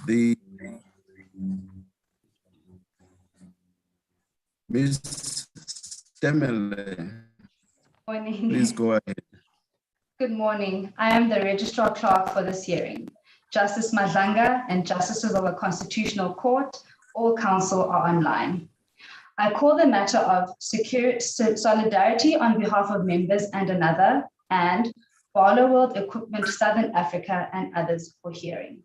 the Ms. Stemele, Morning. please go ahead. Good morning. I am the Registrar Clerk for this hearing. Justice Madlanga and Justices of the Constitutional Court, all counsel are online. I call the matter of solidarity on behalf of members and another, and Barloworld Equipment Southern Africa and others for hearing.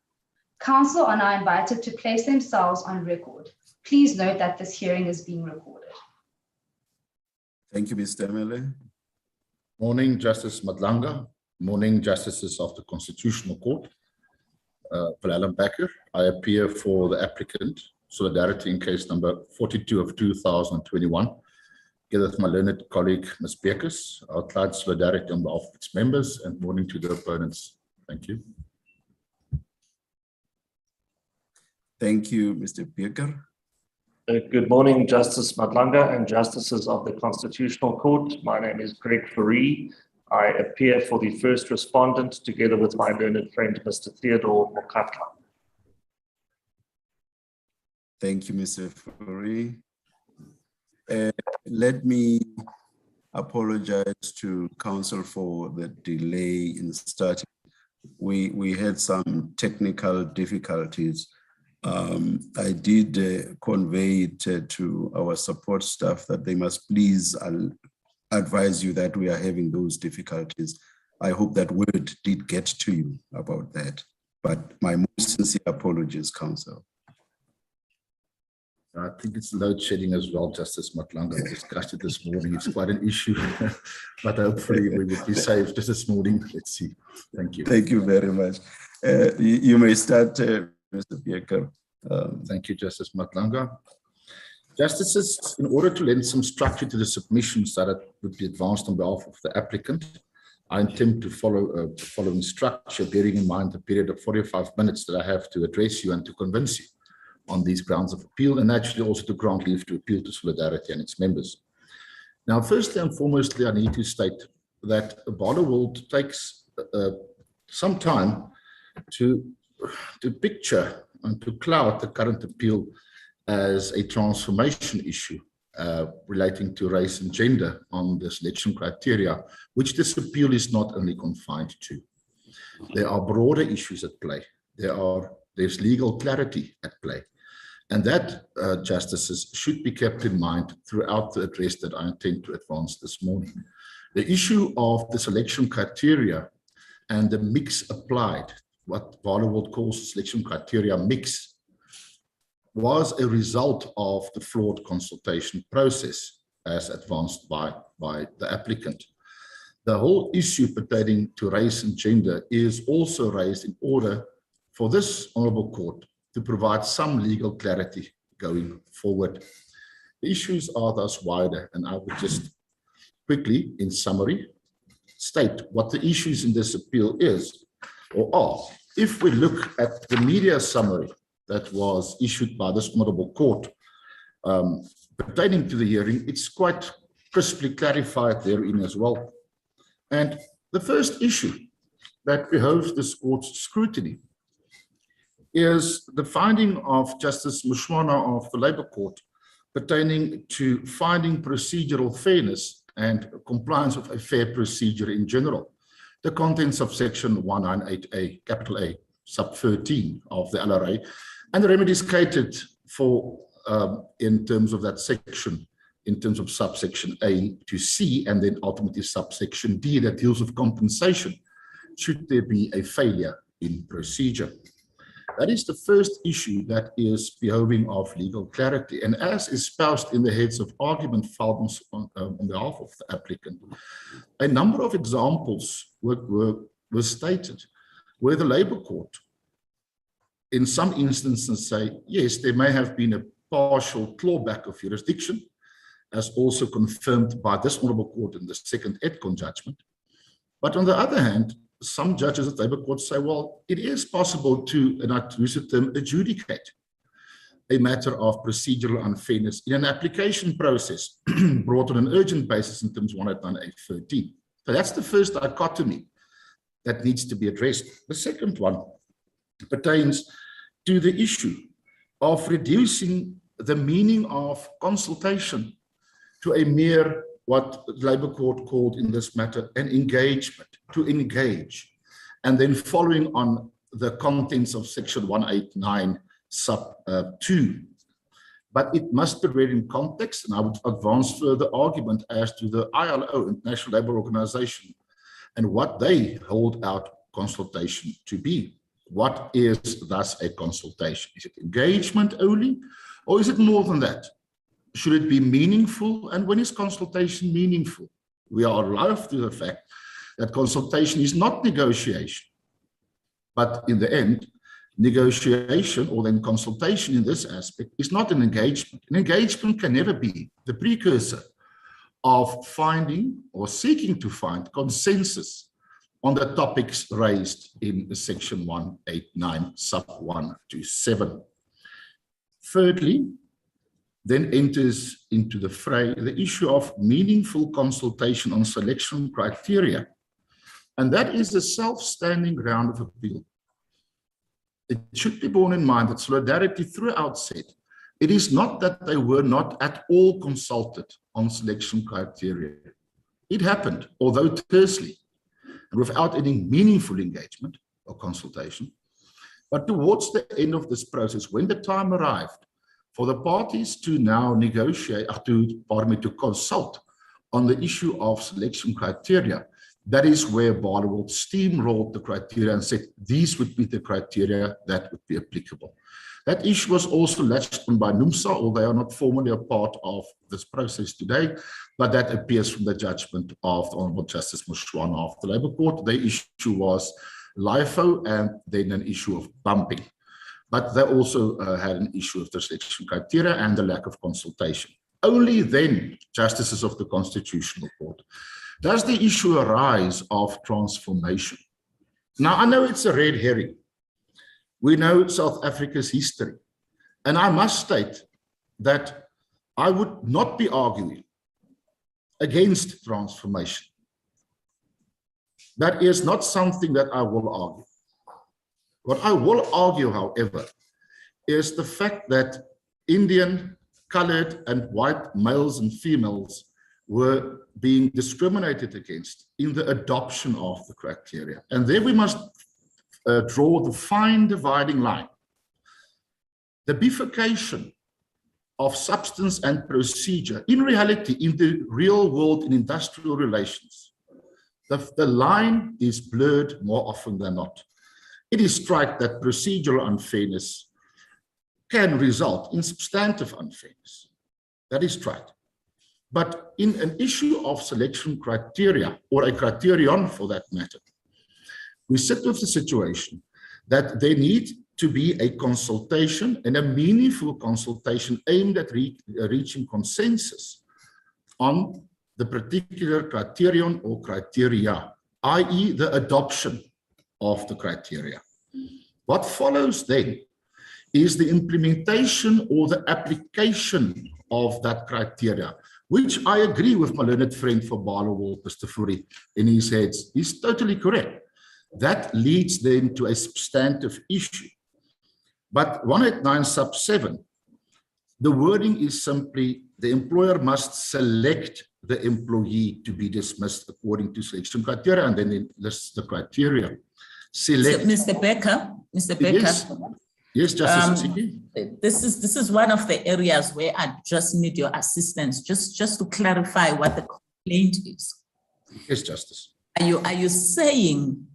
Counsel are now invited to place themselves on record. Please note that this hearing is being recorded. Thank you, Ms. Stemele. Morning, Justice Madlanga. Morning, Justices of the Constitutional Court. Alan Becker. I appear for the applicant, Solidarity, in case number 42 of 2021. Together with my learned colleague, Ms. Bekers, I outlined Solidarity on behalf of its members, and morning to the opponents. Thank you. Thank you, Mr. Becker. Good morning, Justice Madlanga and Justices of the Constitutional Court. My name is Greg Fourie. I appear for the first respondent together with my learned friend, Mr. Theodore Mokatla. Thank you, Mr. Fourie. Let me apologize to counsel for the delay in starting. We had some technical difficulties. I did convey it to our support staff that they must please advise you that we are having those difficulties. I hope that word did get to you about that, but my most sincere apologies, counsel. I think it's load shedding as well, Justice Madlanga. We discussed it this morning. It's quite an issue, but hopefully we will be safe just this morning. Let's see. Thank you. Thank you very much. You may start, Mr. Becker. Thank you, Justice Madlanga. Justices, in order to lend some structure to the submissions that would be advanced on behalf of the applicant, I intend to follow the following structure, bearing in mind the period of 45 minutes that I have to address you and to convince you on these grounds of appeal, and actually also to grant leave to appeal to Solidarity and its members. Now, firstly and foremostly, I need to state that Barloworld takes some time to picture and to cloud the current appeal as a transformation issue relating to race and gender on the selection criteria, which this appeal is not only confined to. There are broader issues at play. There's legal clarity at play. And that, Justices, should be kept in mind throughout the address that I intend to advance this morning. The issue of the selection criteria and the mix applied, what Barloworld calls selection criteria mix, was a result of the flawed consultation process as advanced by the applicant. The whole issue pertaining to race and gender is also raised in order for this Honourable Court to provide some legal clarity going forward. The issues are thus wider, and I would just quickly, in summary, state what the issues in this appeal is or are. If we look at the media summary that was issued by this Honourable Court pertaining to the hearing, it's quite crisply clarified therein as well. And the first issue that behoves this court's scrutiny is the finding of Justice Mushwana of the Labour Court pertaining to finding procedural fairness and compliance with a fair procedure in general. The contents of section 198A, capital A, sub 13 of the LRA, and the remedies catered for in terms of that section, in terms of subsection A to C, and then ultimately subsection D that deals with compensation, should there be a failure in procedure. That is the first issue that is behoving of legal clarity. And as espoused in the heads of argument filed on behalf of the applicant, a number of examples were stated where the Labour Court, in some instances, say, yes, there may have been a partial clawback of jurisdiction, as also confirmed by this Honourable Court in the second EDCON judgment. But on the other hand, some judges at the Labour Court say, well, it is possible to, and I use the term, adjudicate a matter of procedural unfairness in an application process brought on an urgent basis in terms of 189A13. So that's the first dichotomy that needs to be addressed. The second one pertains to the issue of reducing the meaning of consultation to a mere, what the Labour Court called in this matter, an engagement, to engage, and then following on the contents of section 189 sub 2. But it must be read in context, and I would advance further argument as to the ILO, International Labour Organization, and what they hold out consultation to be. What is thus a consultation? Is it engagement only, or is it more than that? Should it be meaningful? And when is consultation meaningful? We are alive to the fact that consultation is not negotiation, but in the end, negotiation or then consultation in this aspect is not an engagement. An engagement can never be the precursor of finding or seeking to find consensus on the topics raised in section 189 sub 1 to 7. Thirdly, then enters into the fray the issue of meaningful consultation on selection criteria. And that is the self-standing ground of appeal. It should be borne in mind that Solidarity throughout said, it is not that they were not at all consulted on selection criteria. It happened, although tersely, and without any meaningful engagement or consultation. But towards the end of this process, when the time arrived for the parties to now negotiate, to consult on the issue of selection criteria, that is where Barloworld steamrolled the criteria and said these would be the criteria that would be applicable. That issue was also latched on by NUMSA, although they are not formally a part of this process today, but that appears from the judgment of the Honourable Justice Mushwana of the Labour Court. The issue was LIFO and then an issue of bumping. But they also had an issue of the selection criteria and the lack of consultation. Only then, Justices of the Constitutional Court, does the issue arise of transformation. Now, I know it's a red herring. We know South Africa's history. And I must state that I would not be arguing against transformation. That is not something that I will argue. What I will argue, however, is the fact that Indian, colored, and white males and females were being discriminated against in the adoption of the criteria. And there we must draw the fine dividing line. The bifurcation of substance and procedure, in reality, in the real world, in industrial relations, the line is blurred more often than not. It is trite that procedural unfairness can result in substantive unfairness. That is trite. But in an issue of selection criteria, or a criterion for that matter, we sit with the situation that there need to be a consultation and a meaningful consultation aimed at reaching consensus on the particular criterion or criteria, i.e. the adoption of the criteria. What follows then is the implementation or the application of that criteria, which I agree with my learned friend for Barloworld, Mr. Fourie, in his heads. He's totally correct. That leads then to a substantive issue. But 189 sub 7, the wording is simply the employer must select the employee to be dismissed according to selection criteria, and then it lists the criteria. Select. So, Mr. Becker, Yes, Justice Siki. This is one of the areas where I just need your assistance, just to clarify what the complaint is. Yes, Justice. Are you saying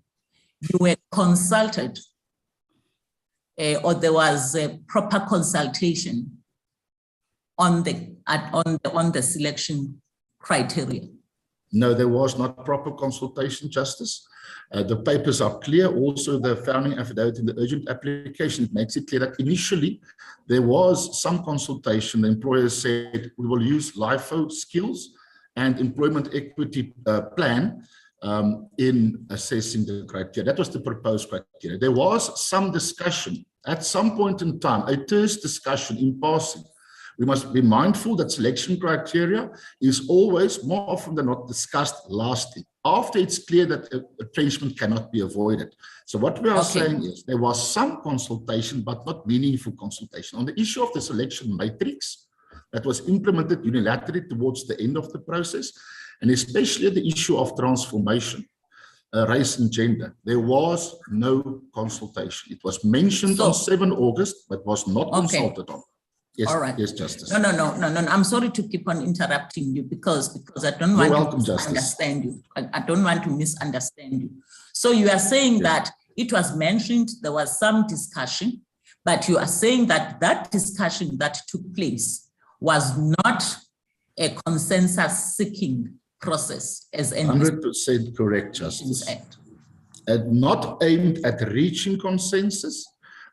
you were consulted, or there was a proper consultation on the selection criteria? No, there was not proper consultation, Justice. The papers are clear. Also, the founding affidavit in the urgent application, it makes it clear that initially there was some consultation. The employer said we will use LIFO skills and employment equity plan in assessing the criteria. That was the proposed criteria. There was some discussion at some point in time, a terse discussion in passing. We must be mindful that selection criteria is always, more often than not, discussed lastly. after it's clear that retrenchment cannot be avoided. So what we are saying is there was some consultation, but not meaningful consultation. On the issue of the selection matrix that was implemented unilaterally towards the end of the process, and especially the issue of transformation, race and gender, there was no consultation. It was mentioned on 7 August, but was not consulted on. Yes, all right. Yes, Justice. No. I'm sorry to keep on interrupting you because I don't want to misunderstand you. I don't want to misunderstand you. So you are saying that it was mentioned, there was some discussion, but you are saying that that discussion that took place was not a consensus-seeking process as an 100% correct, Justice. And not aimed at reaching consensus.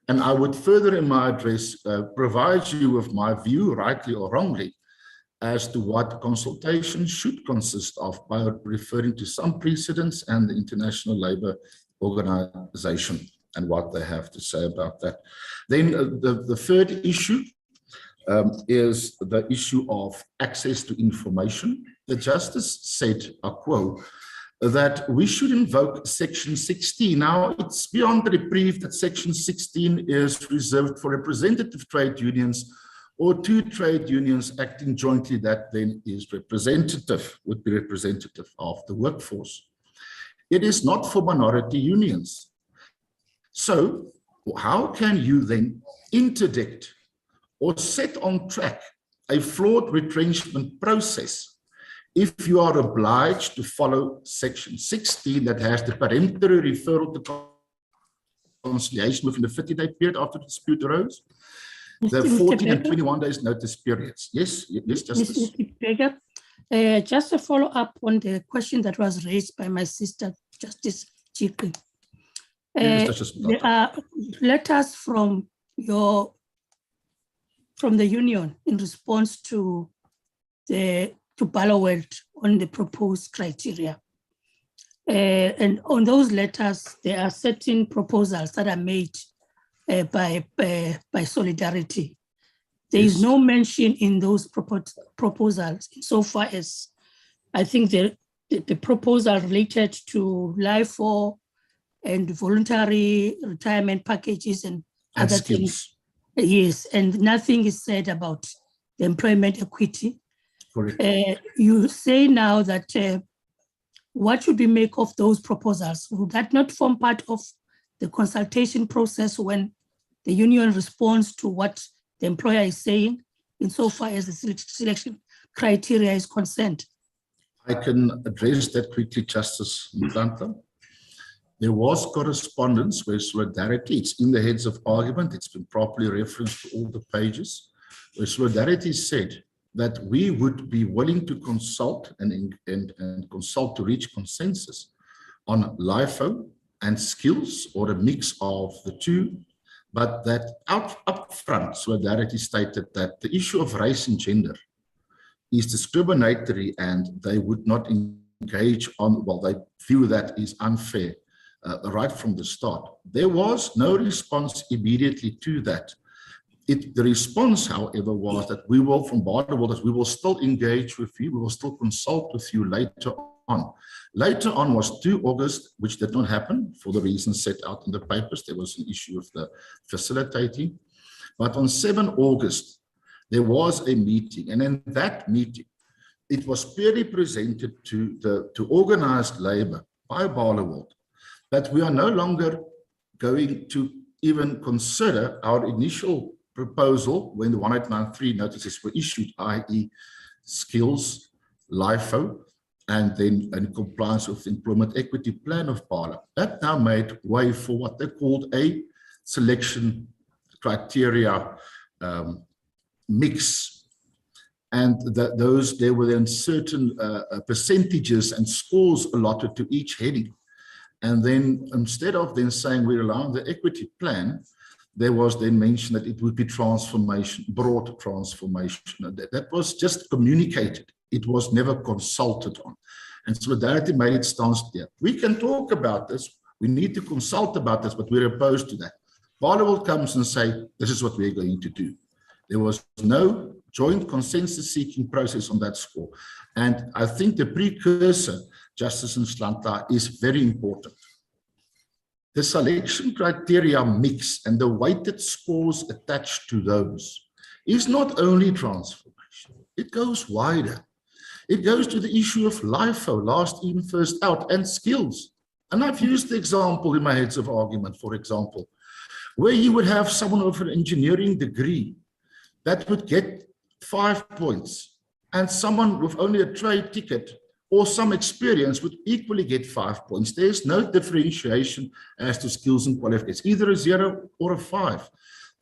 And I would further in my address provide you with my view, rightly or wrongly, as to what consultation should consist of by referring to some precedents and the International Labour Organization and what they have to say about that. Then the third issue is the issue of access to information. The Justice said, I quote, that we should invoke Section 16. Now, it's beyond reprieve that Section 16 is reserved for representative trade unions or 2 trade unions acting jointly that then is representative, would be representative of the workforce. It is not for minority unions. So how can you then interdict or set on track a flawed retrenchment process if you are obliged to follow Section 16 that has the peremptory referral to conciliation within the 30-day period after the dispute arose, the 14 and 21 days notice periods? Yes, Justice. Just a follow-up on the question that was raised by my sister, Justice Chikri. There are letters from the union in response to Barloworld on the proposed criteria. And on those letters, there are certain proposals that are made by Solidarity. There is no mention in those proposals insofar as I think the proposal related to LIFO and voluntary retirement packages and other things. Yes, and nothing is said about the employment equity. You say now that what should we make of those proposals? Would that not form part of the consultation process when the union responds to what the employer is saying insofar as the selection criteria is concerned? I can address that quickly, Justice Mhlantla. There was correspondence where Solidarity, it's in the heads of argument, it's been properly referenced to all the pages, where Solidarity said that we would be willing to consult and consult to reach consensus on LIFO and skills or a mix of the two, but that up front, Solidarity stated that the issue of race and gender is discriminatory and they would not engage on, well, they view that is unfair right from the start. There was no response immediately to that. The response, however, was that we will, from Barloworld, that we will still engage with you, we will still consult with you later on. Later on was 2 August, which did not happen for the reasons set out in the papers. There was an issue of the facilitating. But on 7 August, there was a meeting. And in that meeting, it was purely presented to organized labor by Barloworld that we are no longer going to even consider our initial proposal when the 1893 notices were issued, i.e. skills, LIFO, and then in compliance with the employment equity plan of Barloworld. That now made way for what they called a selection criteria mix. And there were then certain percentages and scores allotted to each heading. And then instead of then saying we're allowing the equity plan, there was then mentioned that it would be transformation, broad transformation. That was just communicated. It was never consulted on. And Solidarity made its stance there. We can talk about this. We need to consult about this, but we're opposed to that. Barloworld comes and say, this is what we're going to do. There was no joint consensus-seeking process on that score. And I think the precursor, Justice Nhlantla, is very important. The selection criteria mix and the weighted scores attached to those is not only transformation, it goes wider. It goes to the issue of LIFO, last in, first out, and skills. And I've used the example in my heads of argument, for example, where you would have someone with an engineering degree that would get 5 points, and someone with only a trade ticket or some experience would equally get 5 points. There's no differentiation as to skills and qualifications, either a 0 or a 5.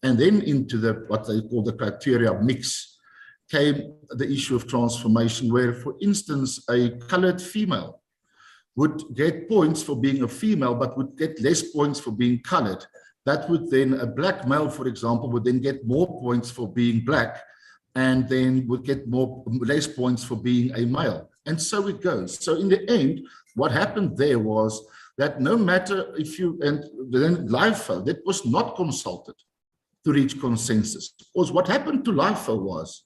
And then into the what they call the criteria mix came the issue of transformation, where, for instance, a colored female would get points for being a female, but would get less points for being colored. That would then, a black male, for example, would then get more points for being black, and then would get less points for being a male. And so it goes. So in the end, what happened there was that no matter if you, and then LIFO, that was not consulted to reach consensus. Because what happened to LIFO was,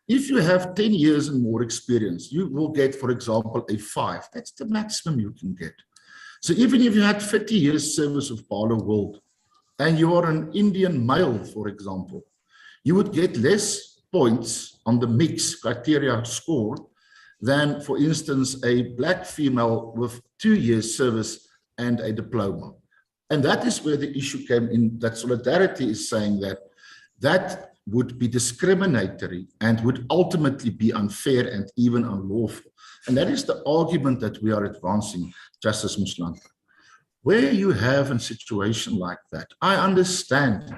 if you have 10 years and more experience, you will get, for example, a 5. That's the maximum you can get. So even if you had 30 years service of Barloworld and you are an Indian male, for example, you would get less points on the mix criteria score than, for instance, a black female with 2 years service and a diploma. And that is where the issue came in, that Solidarity is saying that that would be discriminatory and would ultimately be unfair and even unlawful. And that is the argument that we are advancing, Justice Nhlantla. Where you have a situation like that, I understand.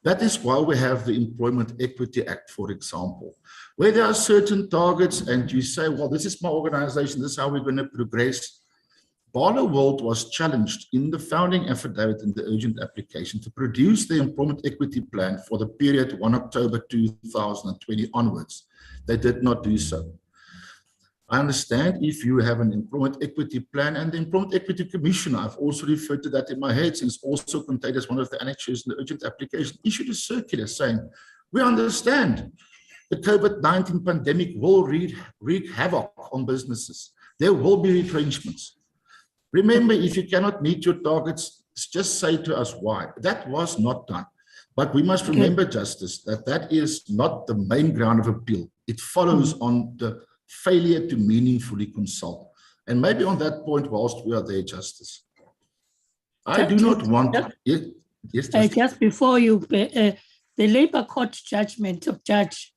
That is why we have the Employment Equity Act, for example, where there are certain targets and you say, well, this is my organization, this is how we're going to progress. Barloworld was challenged in the founding affidavit in the urgent application to produce the employment equity plan for the period 1 October 2020 onwards. They did not do so. I understand if you have an employment equity plan, and the Employment Equity Commission, I've also referred to that in my head, since also contained as one of the annexures in the urgent application, issued a circular saying, we understand the COVID-19 pandemic will wreak havoc on businesses. There will be retrenchments. Remember, if you cannot meet your targets, just say to us why. That was not done. But we must remember, Justice, that that is not the main ground of appeal. It follows on the failure to meaningfully consult. And maybe on that point, whilst we are there, Justice, I do not want to... Yes, just before you, the Labour Court judgment of Judge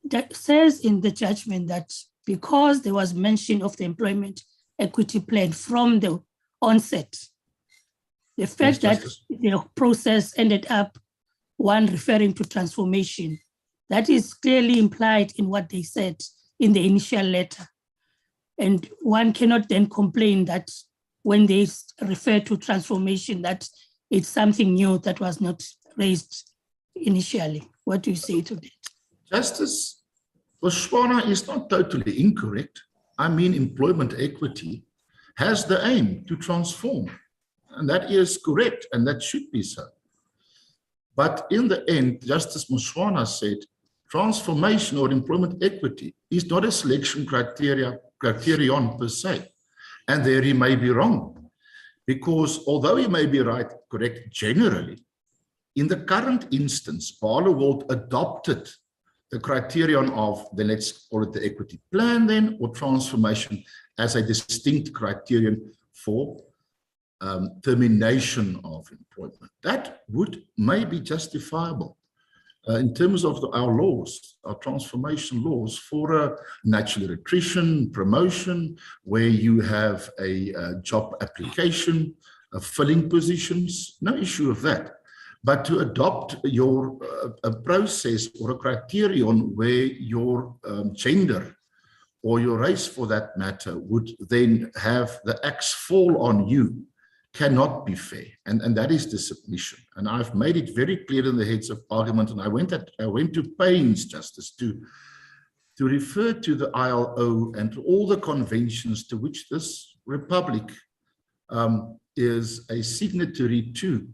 that says in the judgment that because there was mention of the employment equity plan from the onset, the fact that the process ended up one referring to transformation, that is clearly implied in what they said in the initial letter. And one cannot then complain that when they refer to transformation, that it's something new that was not raised initially. What do you say to that? Justice Botswana is not totally incorrect. I mean, employment equity has the aim to transform, and that is correct, and that should be so. But in the end, Justice Botswana said, transformation or employment equity is not a selection criterion per se. And there he may be wrong, because although he may be correct generally, in the current instance, Barloworld adopted the criterion of the, let's call it the equity plan then, or transformation as a distinct criterion for termination of employment. That may be justifiable in terms of our laws, our transformation laws, for natural attrition, promotion, where you have a job application, filling positions, no issue of that. But to adopt your a process or a criterion where your gender or your race, for that matter, would then have the axe fall on you, cannot be fair. And that is the submission. And I've made it very clear in the heads of argument, and I went to pains, Justice, to refer to the ILO and to all the conventions to which this republic is a signatory to.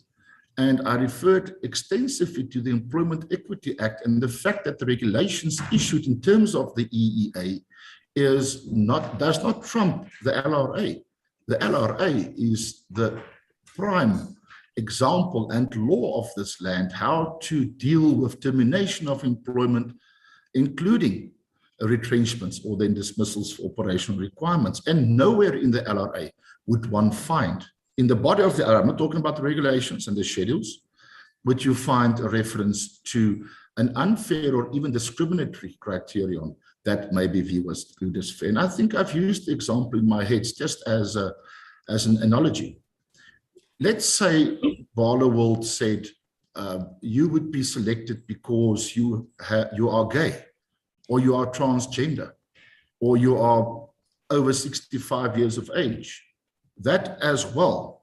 And I referred extensively to the Employment Equity Act and the fact that the regulations issued in terms of the EEA does not trump the LRA. The LRA is the prime example and law of this land, how to deal with termination of employment, including retrenchments or then dismissals for operational requirements. And nowhere in the LRA would one find, in the body of the LRA, I'm not talking about the regulations and the schedules, would you find a reference to an unfair or even discriminatory criterion that may be viewed as fair. And I think I've used the example in my head just as an analogy. Let's say Barloworld said you would be selected because you are gay, or you are transgender, or you are over 65 years of age. That as well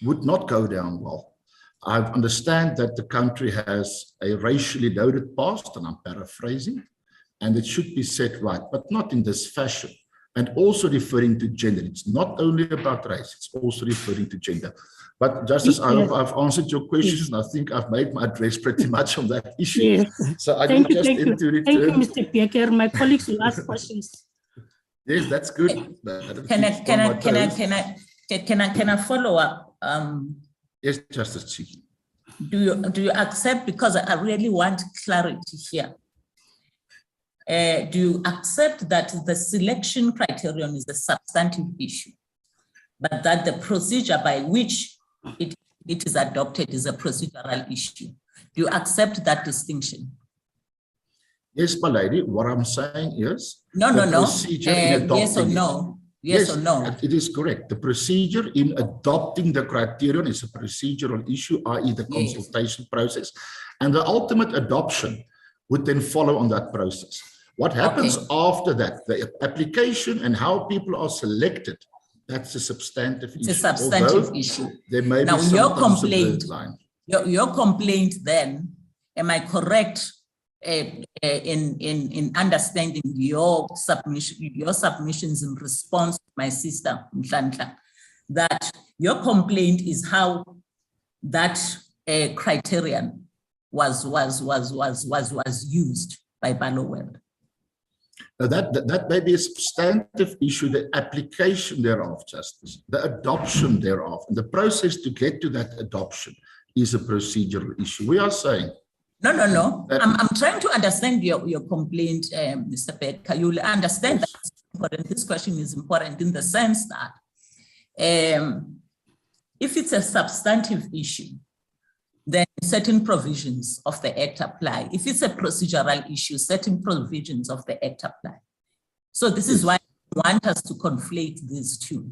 would not go down well. I understand that the country has a racially loaded past, and I'm paraphrasing, and it should be set right, but not in this fashion. And also referring to gender. It's not only about race, it's also referring to gender. But Justice, I hope I've answered your questions, and I think I've made my address pretty much on that issue. Yes. So I just thank you. Thank you, Mr. Pieker. My colleagues will ask questions. Yes, that's good. Can I follow up? Yes, Justice Chiki. Do you accept, because I really want clarity here, do you accept that the selection criterion is a substantive issue, but that the procedure by which it is adopted is a procedural issue? Do you accept that distinction? Yes, my lady, what I'm saying is... No. Yes or no? Yes or no? It is correct. The procedure in adopting the criterion is a procedural issue, i.e. the consultation process, and the ultimate adoption would then follow on that process. What happens after that, the application and how people are selected, that's a substantive issue. It's a substantive issue. There may now, be some your complaint then, am I correct in understanding your submissions in response to my sister Mhlanhla, that your complaint is how that criterion was used by Barloworld? That may be a substantive issue, the application thereof, Justice, the adoption thereof, and the process to get to that adoption is a procedural issue. We are saying... No. I'm trying to understand your complaint, Mr. Pieker. You'll understand that it's important. This question is important in the sense that if it's a substantive issue, then certain provisions of the Act apply. If it's a procedural issue, certain provisions of the Act apply. So this is why I want us to conflate these two.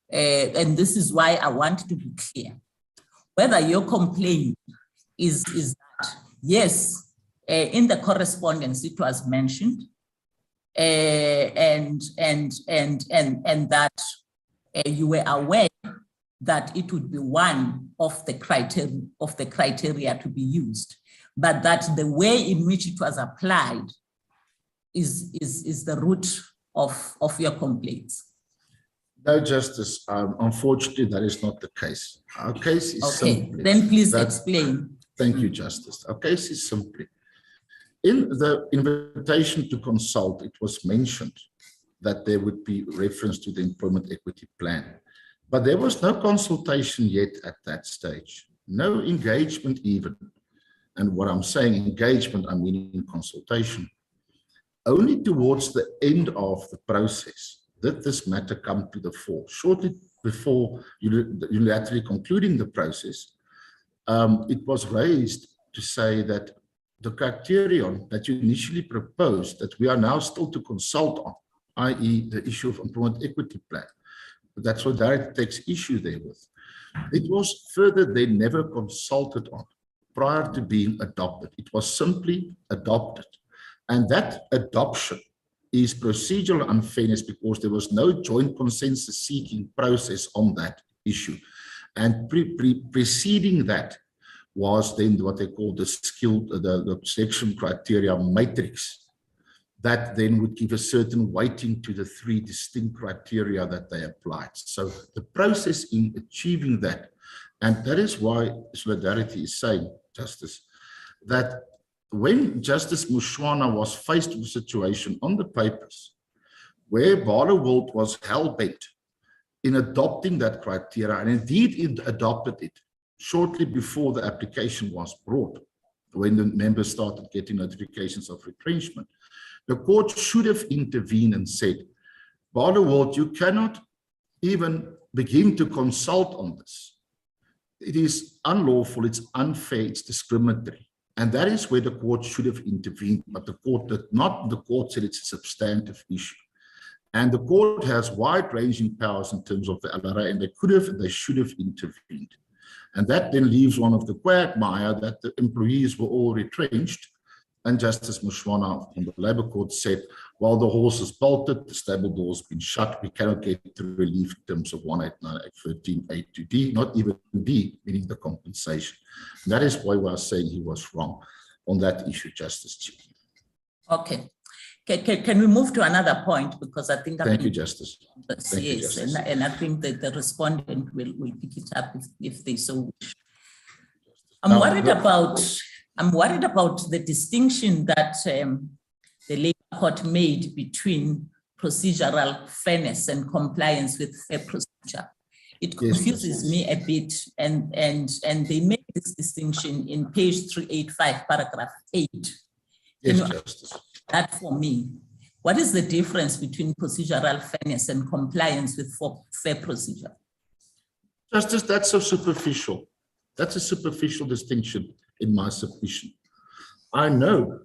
And this is why I want to be clear. Whether your complaint is that, yes, in the correspondence it was mentioned, and that you were aware that it would be one of the criteria to be used, but that the way in which it was applied is the root of your complaints. No, Justice. Unfortunately, that is not the case. Our case is simply... Then please explain. Thank you, Justice. Our case is simply, in the invitation to consult, it was mentioned that there would be reference to the employment equity plan. But there was no consultation yet at that stage, no engagement even. And what I'm saying engagement, I mean in consultation. Only towards the end of the process did this matter come to the fore. Shortly before unilaterally concluding the process, it was raised to say that the criterion that you initially proposed that we are now still to consult on, i.e. the issue of employment equity plan, that's what Solidarity takes issue there with. It was further they never consulted on prior to being adopted. It was simply adopted. And that adoption is procedural unfairness because there was no joint consensus seeking process on that issue. And preceding that was then what they call the selection criteria matrix, that then would give a certain weighting to the three distinct criteria that they applied. So the process in achieving that, and that is why Solidarity is saying, Justice, that when Justice Mushwana was faced with a situation on the papers where Barloworld was hell-bent in adopting that criteria, and indeed it adopted it shortly before the application was brought, when the members started getting notifications of retrenchment. The court should have intervened and said, Barloworld, you cannot even begin to consult on this. It is unlawful, it's unfair, it's discriminatory. And that is where the court should have intervened, but the court did not. The court said it's a substantive issue. And the court has wide-ranging powers in terms of the LRA, and they could have and they should have intervened. And that then leaves one of the quagmire that the employees were all retrenched. And Justice Mushwana from the Labour Court said, well, the horse is bolted, the stable door has been shut, we cannot get to relief in terms of 189.13A to D, not even D, meaning the compensation. And that is why we are saying he was wrong on that issue, Justice Chief. Okay. Can we move to another point? Because I think... Thank you, Justice. Thank you, Justice. And I think that the respondent will pick it up if they so wish. I'm worried about the distinction that the Labour Court made between procedural fairness and compliance with fair procedure. It confuses me a bit, and they make this distinction in page 385, paragraph 8. Yes, Justice. That for me, what is the difference between procedural fairness and compliance with fair procedure? Justice, that's so superficial. That's a superficial distinction in my submission. I know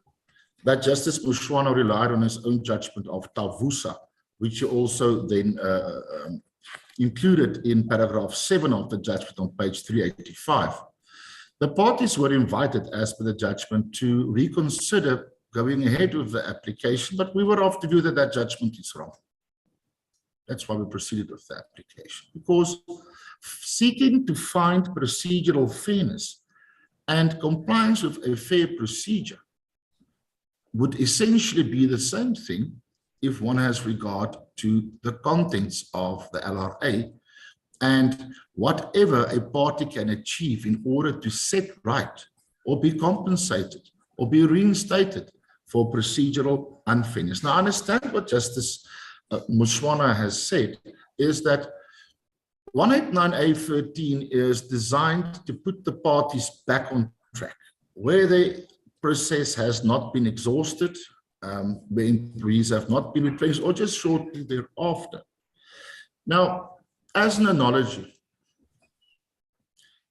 that Justice Mushwana relied on his own judgment of Tavusa, which he also then included in paragraph 7 of the judgment on page 385. The parties were invited, as per the judgment, to reconsider going ahead with the application, but we were of the view that that judgment is wrong. That's why we proceeded with the application, because seeking to find procedural fairness and compliance with a fair procedure would essentially be the same thing if one has regard to the contents of the LRA and whatever a party can achieve in order to set right or be compensated or be reinstated for procedural unfairness. Now, I understand what Justice Mushwana has said is that 189A13 is designed to put the parties back on track, where the process has not been exhausted, where employees have not been replaced, or just shortly thereafter. Now, as an analogy,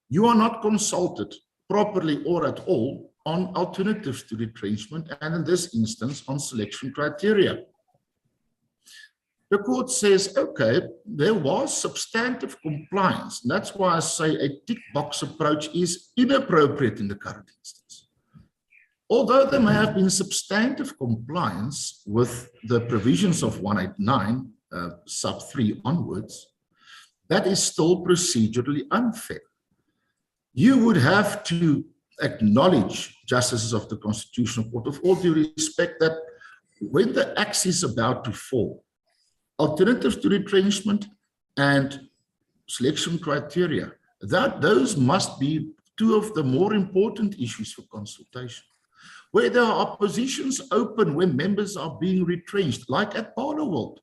you are not consulted properly or at all on alternatives to retrenchment, and in this instance, on selection criteria. The court says, okay, there was substantive compliance. And that's why I say a tick box approach is inappropriate in the current instance. Although there may have been substantive compliance with the provisions of 189 sub 3 onwards, that is still procedurally unfair. You would have to acknowledge, justices of the Constitutional Court, with all due respect, that when the axe is about to fall, alternatives to retrenchment and selection criteria, those must be two of the more important issues for consultation. Where there are oppositions open when members are being retrenched, like at Barloworld.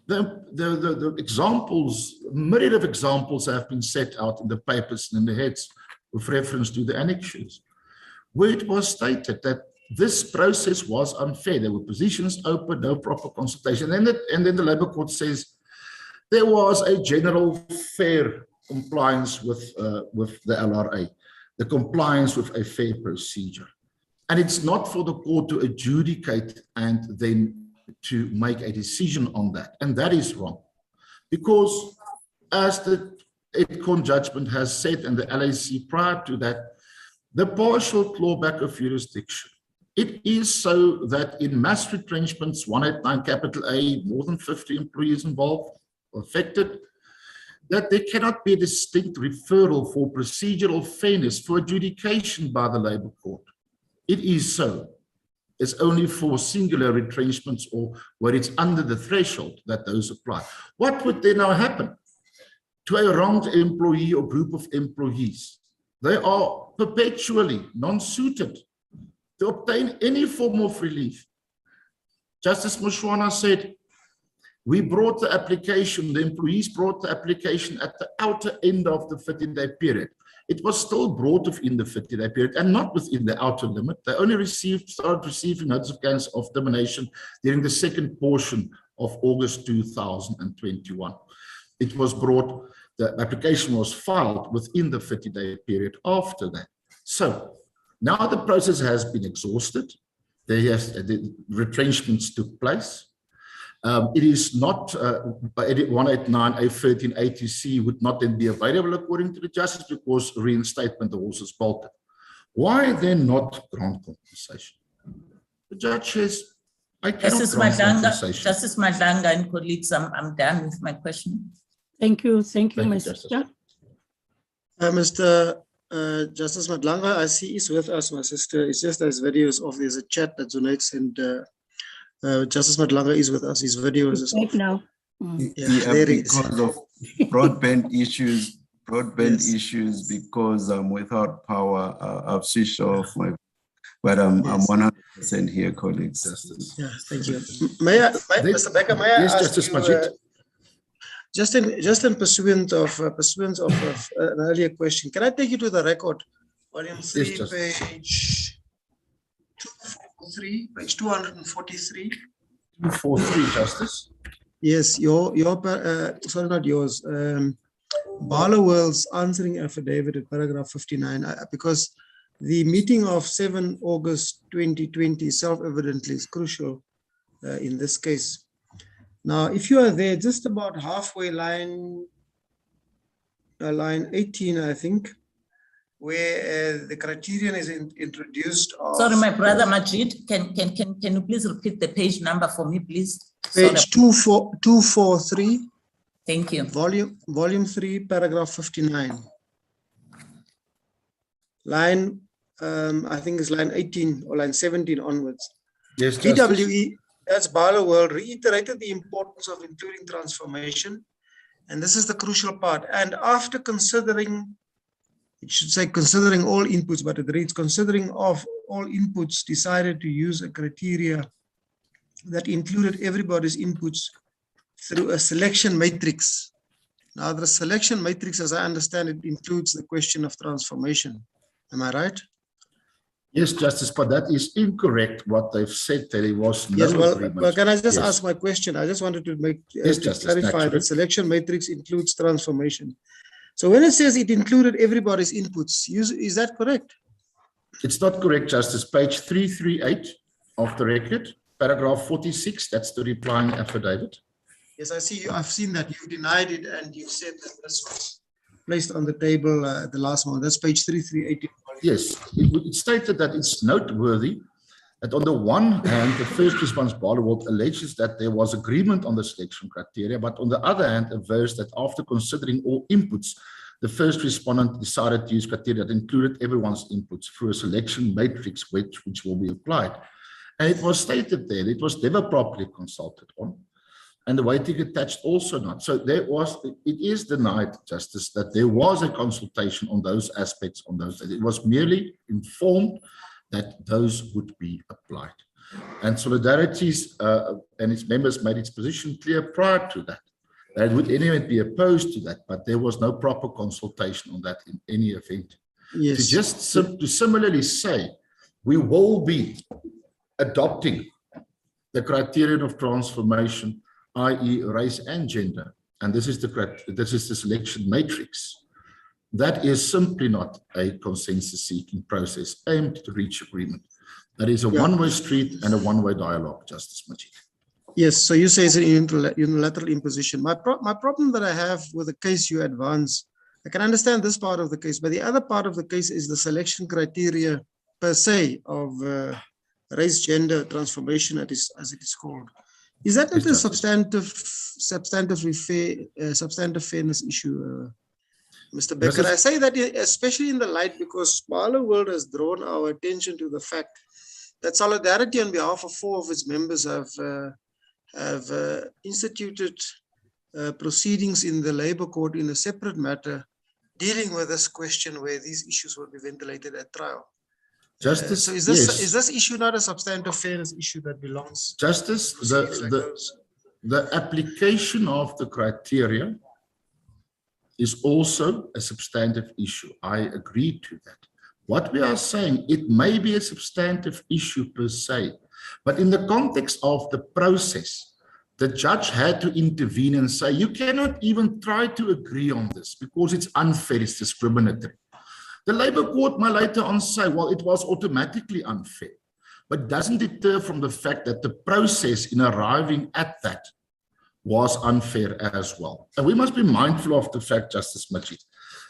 The examples, myriad of examples have been set out in the papers and in the heads with reference to the annexures, where it was stated that this process was unfair. There were positions open, no proper consultation. And then the Labour Court says there was a general fair compliance with the LRA, the compliance with a fair procedure. And it's not for the court to adjudicate and then to make a decision on that. And that is wrong. Because as the EDCON judgment has said, and the LAC prior to that, the partial clawback of jurisdiction, it is so that in mass retrenchments, 189 capital A, more than 50 employees involved or affected, that there cannot be a distinct referral for procedural fairness for adjudication by the Labour Court. It is so. It's only for singular retrenchments or where it's under the threshold that those apply. What would then now happen to a wronged employee or group of employees? They are perpetually non-suited to obtain any form of relief. Justice Mushwana said, We brought the application, the employees brought the application at the outer end of the 30-day period. It was still brought within the 30-day period and not within the outer limit. They only started receiving notifications of termination during the second portion of August 2021. It was brought, the application was filed within the 30-day period after that. So now the process has been exhausted. The retrenchments took place. It is not 189A13A2C would not then be available according to the justice because reinstatement of horses bolted. Why then not grant compensation? The judge says, I cannot grant compensation. Justice Madlanga and colleagues, I'm done with my question. Thank you, my sister. Mr. Justice Madlanga, I see is with us, my sister. It's just as videos of there's a chat that donates and Justice Madlanga is with us. His video is off now. Yeah, there because of broadband issues, issues, because I'm without power, I've switched off but I'm 100% here, colleagues. Yeah, thank you. Mr. Becker, may I ask Justice you, just in pursuant of an earlier question, can I take you to the record, volume 3, page 243, page 243? 243, Justice. Yes, sorry, not yours. Barloworld's answering affidavit at paragraph 59, because the meeting of 7 August 2020 self-evidently is crucial in this case. Now, if you are there, just about halfway line 18, I think, where the criterion is introduced. Sorry, my brother Majid, can you please repeat the page number for me, please? Page 243. Thank you. Volume 3, paragraph 59. Line, I think it's line 18 or line 17 onwards. Yes, BWE, that's Barloworld, reiterated the importance of including transformation. And this is the crucial part. And after considering, it should say considering all inputs, but it reads considering of all inputs, decided to use a criteria that included everybody's inputs through a selection matrix. Now the selection matrix, as I understand it, includes the question of transformation. Am I right? Yes, Justice, but that is incorrect. What they've said that it was no agreement. Well, can I just ask my question? I just wanted to make clarify that selection matrix includes transformation. So when it says it included everybody's inputs, is that correct? It's not correct, Justice. Page 338 of the record, paragraph 46, that's the replying affidavit. Yes, I see you. I've seen that. You denied it and you said that this was placed on the table at the last moment. That's page 338. Yes, it stated that it's noteworthy that on the one hand, the first response Barloworld alleges that there was agreement on the selection criteria, but on the other hand, avers that after considering all inputs, the first respondent decided to use criteria that included everyone's inputs through a selection matrix which will be applied. And it was stated there, it was never properly consulted on. And the weighting attached also not. So it is denied, Justice, that there was a consultation on those aspects, on those. It was merely informed that those would be applied. And Solidarity's and its members made its position clear prior to that. They would anyway be opposed to that, but there was no proper consultation on that in any event. Yes. To similarly say, we will be adopting the criterion of transformation, i.e. race and gender, and this is the selection matrix. That is simply not a consensus-seeking process aimed to reach agreement. That is a one-way street and a one-way dialogue, Justice Majid. Yes, so you say it's an unilateral imposition. My problem that I have with the case you advance, I can understand this part of the case, but the other part of the case is the selection criteria per se of race, gender, transformation, as it is called. Is that not a substantive fairness issue, Mr. Becker? I say that especially in the light because Barloworld has drawn our attention to the fact that Solidarity on behalf of 4 of its members have instituted proceedings in the Labour Court in a separate matter dealing with this question where these issues will be ventilated at trial. Justice, so is this issue not a substantive fairness issue that belongs? Justice, the application of the criteria is also a substantive issue. I agree to that. What we are saying, it may be a substantive issue per se, but in the context of the process, the judge had to intervene and say, you cannot even try to agree on this because it's unfair, it's discriminatory. The Labour Court may later on say, well, it was automatically unfair, but doesn't deter from the fact that the process in arriving at that was unfair as well. And we must be mindful of the fact, Justice Majid,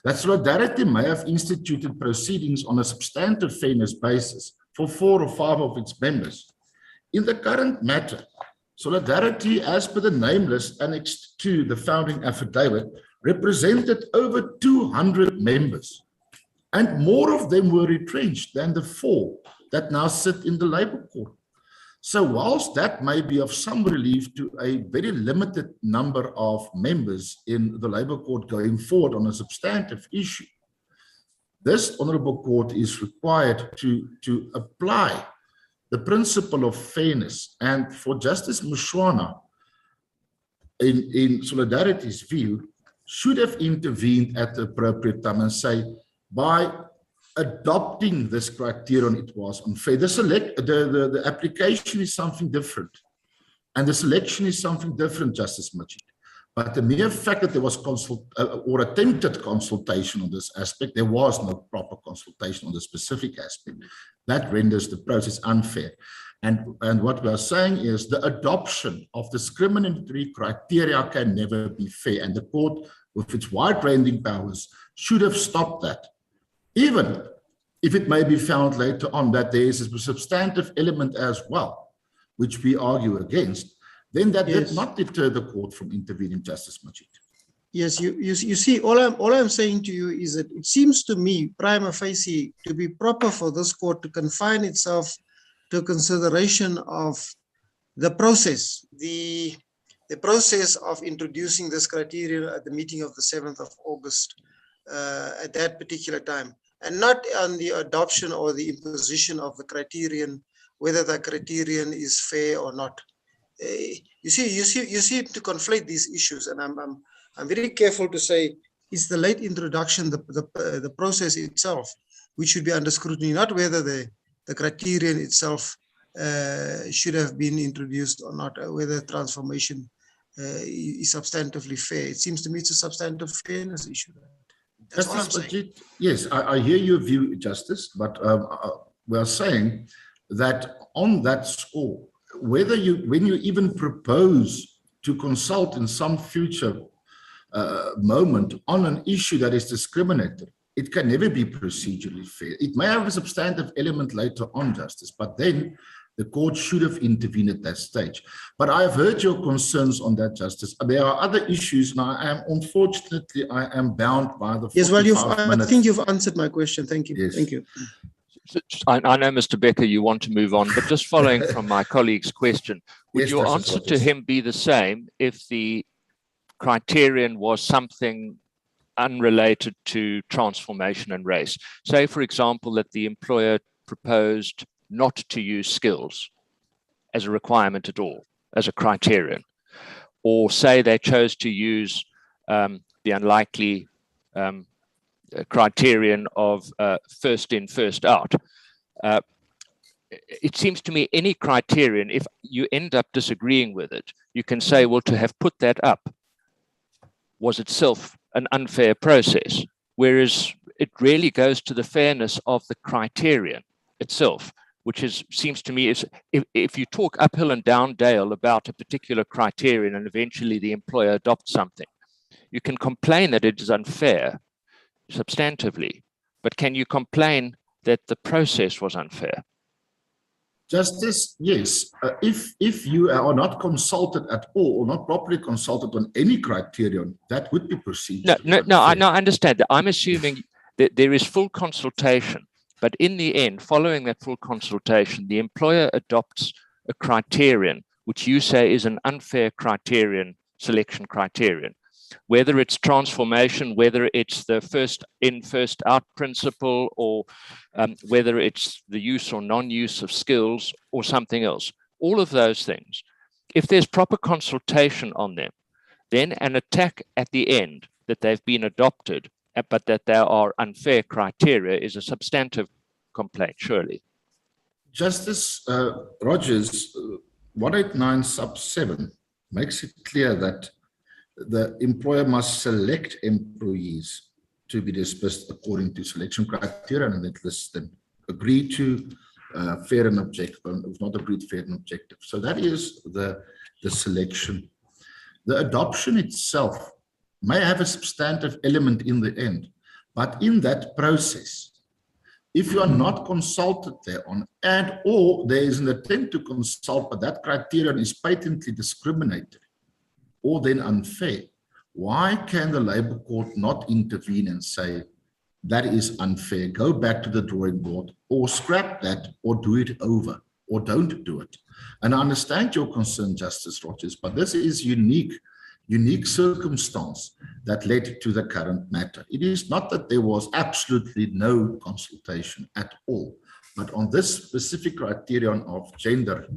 that Solidarity may have instituted proceedings on a substantive fairness basis for 4 or 5 of its members. In the current matter, Solidarity, as per the name list annexed to the founding affidavit, represented over 200 members, and more of them were retrenched than the 4 that now sit in the Labour Court. So whilst that may be of some relief to a very limited number of members in the Labour Court going forward on a substantive issue, this Honourable Court is required to apply the principle of fairness. And for Justice Mushwana, in Solidarity's view, should have intervened at the appropriate time and say, by adopting this criterion, it was unfair. The application is something different, and the selection is something different, Justice Majid. But the mere fact that there was or attempted consultation on this aspect, there was no proper consultation on the specific aspect, that renders the process unfair. And what we are saying is the adoption of discriminatory criteria can never be fair, and the court, with its wide-ranging powers, should have stopped that. Even if it may be found later on that there is a substantive element as well, which we argue against, then that did not deter the court from intervening, Justice Majid. Yes, you see, all I'm saying to you is that it seems to me, prima facie, to be proper for this court to confine itself to consideration of the process, the process of introducing this criterion at the meeting of the 7th of August at that particular time, and not on the adoption or the imposition of the criterion, whether the criterion is fair or not. You seem to conflate these issues, and I'm very careful to say it's the late introduction, the process itself, which should be under scrutiny, not whether the criterion itself should have been introduced or not, whether transformation is substantively fair. It seems to me it's a substantive fairness issue. That's what I'm saying. Yes, I hear your view, Justice, but we are saying that on that score, when you even propose to consult in some future moment on an issue that is discriminatory, it can never be procedurally fair. It may have a substantive element later on, Justice, but then the court should have intervened at that stage. But I have heard your concerns on that, Justice. There are other issues, and unfortunately, I am bound by the 45 Yes, well, minutes. I think you've answered my question. Thank you. Yes. Thank you. I know, Mr. Becker, you want to move on, but just following from my colleague's question, would Yes, your Justice answer to Rogers. him be the same if the criterion was something unrelated to transformation and race? Say, for example, that the employer proposed not to use skills as a requirement at all, as a criterion, or say they chose to use the unlikely criterion of first in, first out. It seems to me any criterion, if you end up disagreeing with it, you can say, well, to have put that up was itself an unfair process, whereas it really goes to the fairness of the criterion itself, which seems to me is if you talk uphill and down dale about a particular criterion and eventually the employer adopts something, you can complain that it is unfair substantively, but can you complain that the process was unfair? Justice, yes. If you are not consulted at all or not properly consulted on any criterion, that would be procedure. No, I understand that. I'm assuming that there is full consultation, but in the end, following that full consultation, the employer adopts a criterion, which you say is an unfair criterion, selection criterion. Whether it's transformation, whether it's the first in, first out principle, or whether it's the use or non-use of skills or something else, all of those things. if there's proper consultation on them, then an attack at the end that they've been adopted, but that there are unfair criteria is a substantive complaint, surely. Justice Rogers, 189 sub 7 makes it clear that the employer must select employees to be dismissed according to selection criteria, and it lists them. Agree to fair and objective, if not agreed fair and objective. So that is the selection. The adoption itself may have a substantive element in the end, but in that process, if you are not consulted thereon, and or there is an attempt to consult, but that criterion is patently discriminatory or then unfair, why can the Labour Court not intervene and say, that is unfair, go back to the drawing board, or scrap that, or do it over, or don't do it? And I understand your concern, Justice Rogers, but this is unique circumstance that led to the current matter. It is not that there was absolutely no consultation at all, but on this specific criterion of gender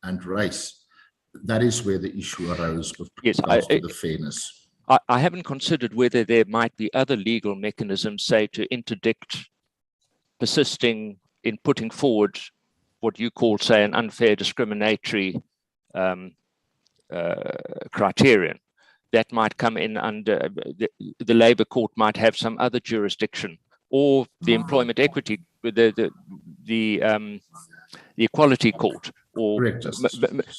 and race, that is where the issue arose with regards to the fairness. I haven't considered whether there might be other legal mechanisms, say, to interdict persisting in putting forward what you call, say, an unfair discriminatory criterion. That might come in under the Labour Court, might have some other jurisdiction, or the Employment Equity, the Equality Court, or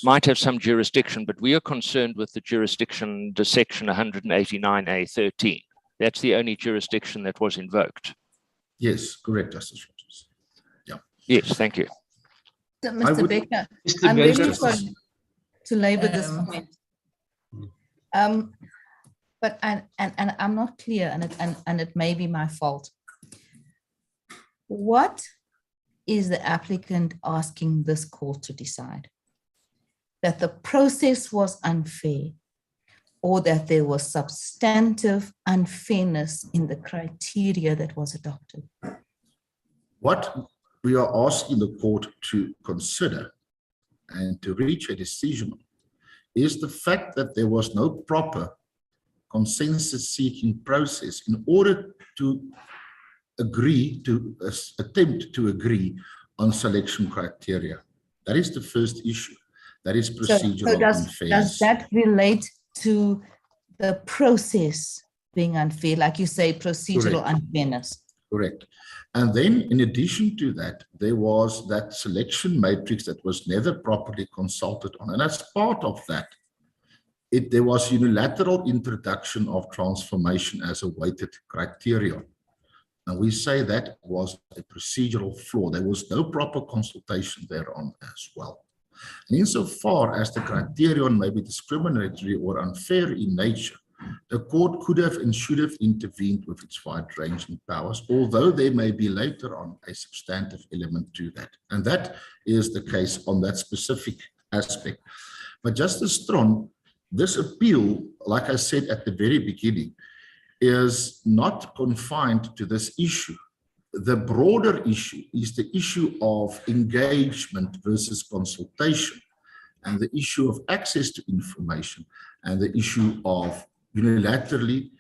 might have some jurisdiction. But we are concerned with the jurisdiction under Section 189A13. That's the only jurisdiction that was invoked. Yes, correct, Justice Rogers. Yeah. Yes, thank you. So, Mr. Becker, I'm really sorry to labour this point. But I'm not clear, and it may be my fault. What is the applicant asking this court to decide? That the process was unfair, or that there was substantive unfairness in the criteria that was adopted? What we are asking the court to consider and to reach a decision on is the fact that there was no proper consensus-seeking process in order to attempt to agree on selection criteria. That is the first issue. That is procedural unfairness. Does that relate to the process being unfair, like you say, procedural unfairness? Correct. And then in addition to that, there was that selection matrix that was never properly consulted on. And as part of that, there was unilateral introduction of transformation as a weighted criterion. And we say that was a procedural flaw. There was no proper consultation thereon as well. And insofar as the criterion may be discriminatory or unfair in nature, the court could have and should have intervened with its wide-ranging powers, although there may be later on a substantive element to that. And that is the case on that specific aspect. But Justice Stron, this appeal, like I said at the very beginning, is not confined to this issue. The broader issue is the issue of engagement versus consultation, and the issue of access to information, and the issue of unilaterally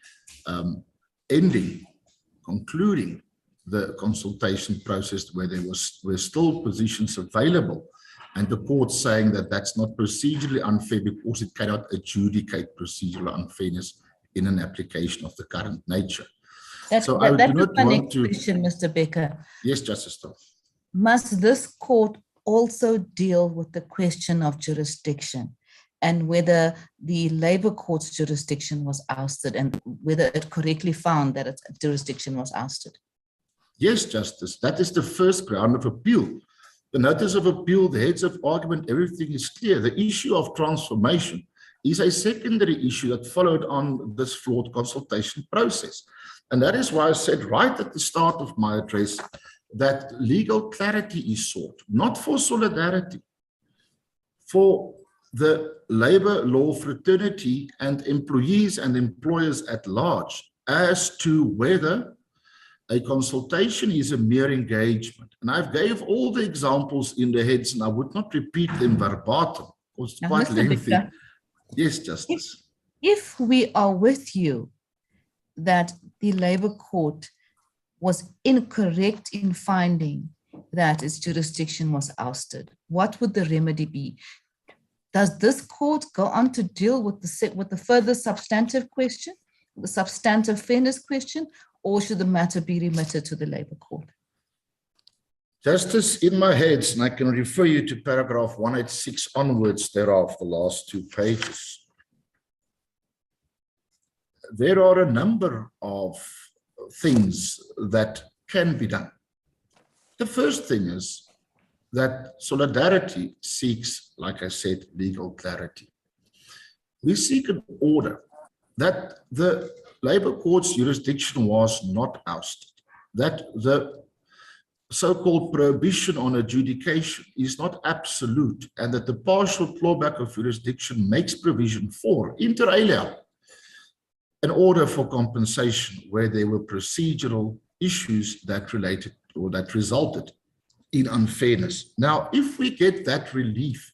concluding the consultation process where there were still positions available, and the court saying that that's not procedurally unfair because it cannot adjudicate procedural unfairness in an application of the current nature. That's my next question, Mr. Becker. Yes, Justice Stone. Must this court also deal with the question of jurisdiction and whether the Labour Court's jurisdiction was ousted and whether it correctly found that its jurisdiction was ousted? Yes, Justice. That is the first ground of appeal. The notice of appeal, the heads of argument, everything is clear. The issue of transformation is a secondary issue that followed on this flawed consultation process. And that is why I said right at the start of my address that legal clarity is sought, not for solidarity, for the labor law fraternity and employees and employers at large as to whether a consultation is a mere engagement. And I've gave all the examples in the heads, and I would not repeat them verbatim, It's Now, quite Mr. lengthy. Victor, Yes, Justice. if we are with you that the Labour Court was incorrect in finding that its jurisdiction was ousted, what would the remedy be? Does this court go on to deal with the further substantive question, the substantive fairness question, or should the matter be remitted to the Labour Court? Justice, in my head, and I can refer you to paragraph 186 onwards thereof, the last 2 pages. There are a number of things that can be done. The first thing is that Solidarity seeks, like I said, legal clarity. We seek an order that the Labour Court's jurisdiction was not ousted, that the so-called prohibition on adjudication is not absolute, and that the partial clawback of jurisdiction makes provision for, inter alia, an order for compensation where there were procedural issues that related or that resulted in unfairness. Now, if we get that relief,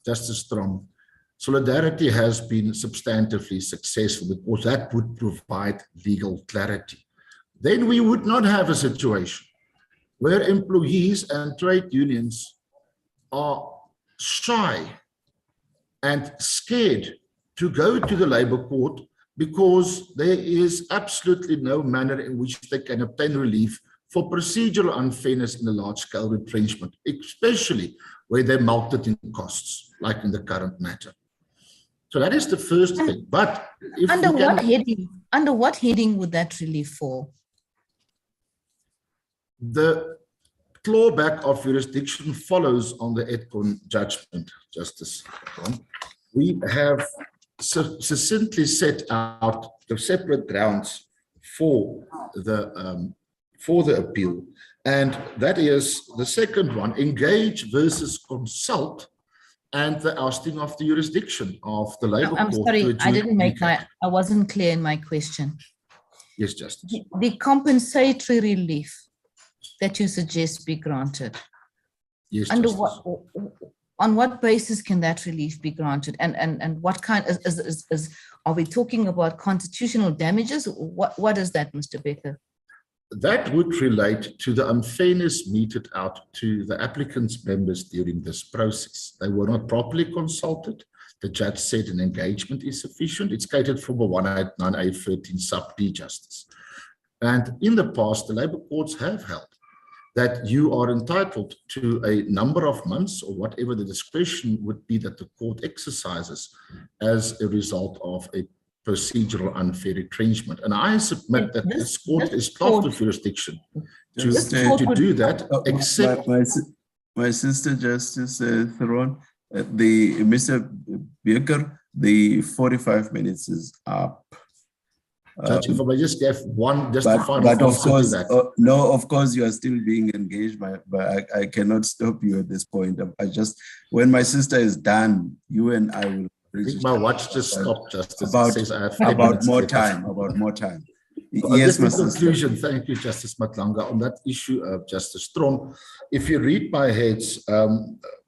Justice Strong, Solidarity has been substantively successful because that would provide legal clarity. Then we would not have a situation where employees and trade unions are shy and scared to go to the Labour Court because there is absolutely no manner in which they can obtain relief for procedural unfairness in a large-scale retrenchment, especially where they mulcted in costs, like in the current matter. So that is the first thing. But if under what heading would that relief fall? The clawback of jurisdiction follows on the EDCON judgment, Justice. We have succinctly set out the separate grounds for the appeal, and that is the second one: engage versus consult, and the ousting of the jurisdiction of the Labour Court. I'm sorry, I wasn't clear in my question. Yes, Justice. The compensatory relief that you suggest be granted. Yes, under Justice. On what basis can that relief be granted? And what kind are we talking about constitutional damages? What is that, Mr. Becker? That would relate to the unfairness meted out to the applicant's members during this process. They were not properly consulted. The judge said an engagement is sufficient. It's catered from a 189A13 sub D, Justice. And in the past, the Labour courts have held that you are entitled to a number of months or whatever the discretion would be that the court exercises as a result of a procedural unfair retrenchment. And I submit that this court is part of jurisdiction to do that, except... My sister, Justice Theron, Mr. Becker, the 45 minutes is up. Judge, if I may just have one, just but, to find but of course, that. no, of course you are still being engaged, but I cannot stop you at this point. I just, when my sister is done, you and I will. I think my watch just stopped, Justice. About more time. Yes, in conclusion, thank you, Justice Matlanga. On that issue of Justice Strong, if you read my heads,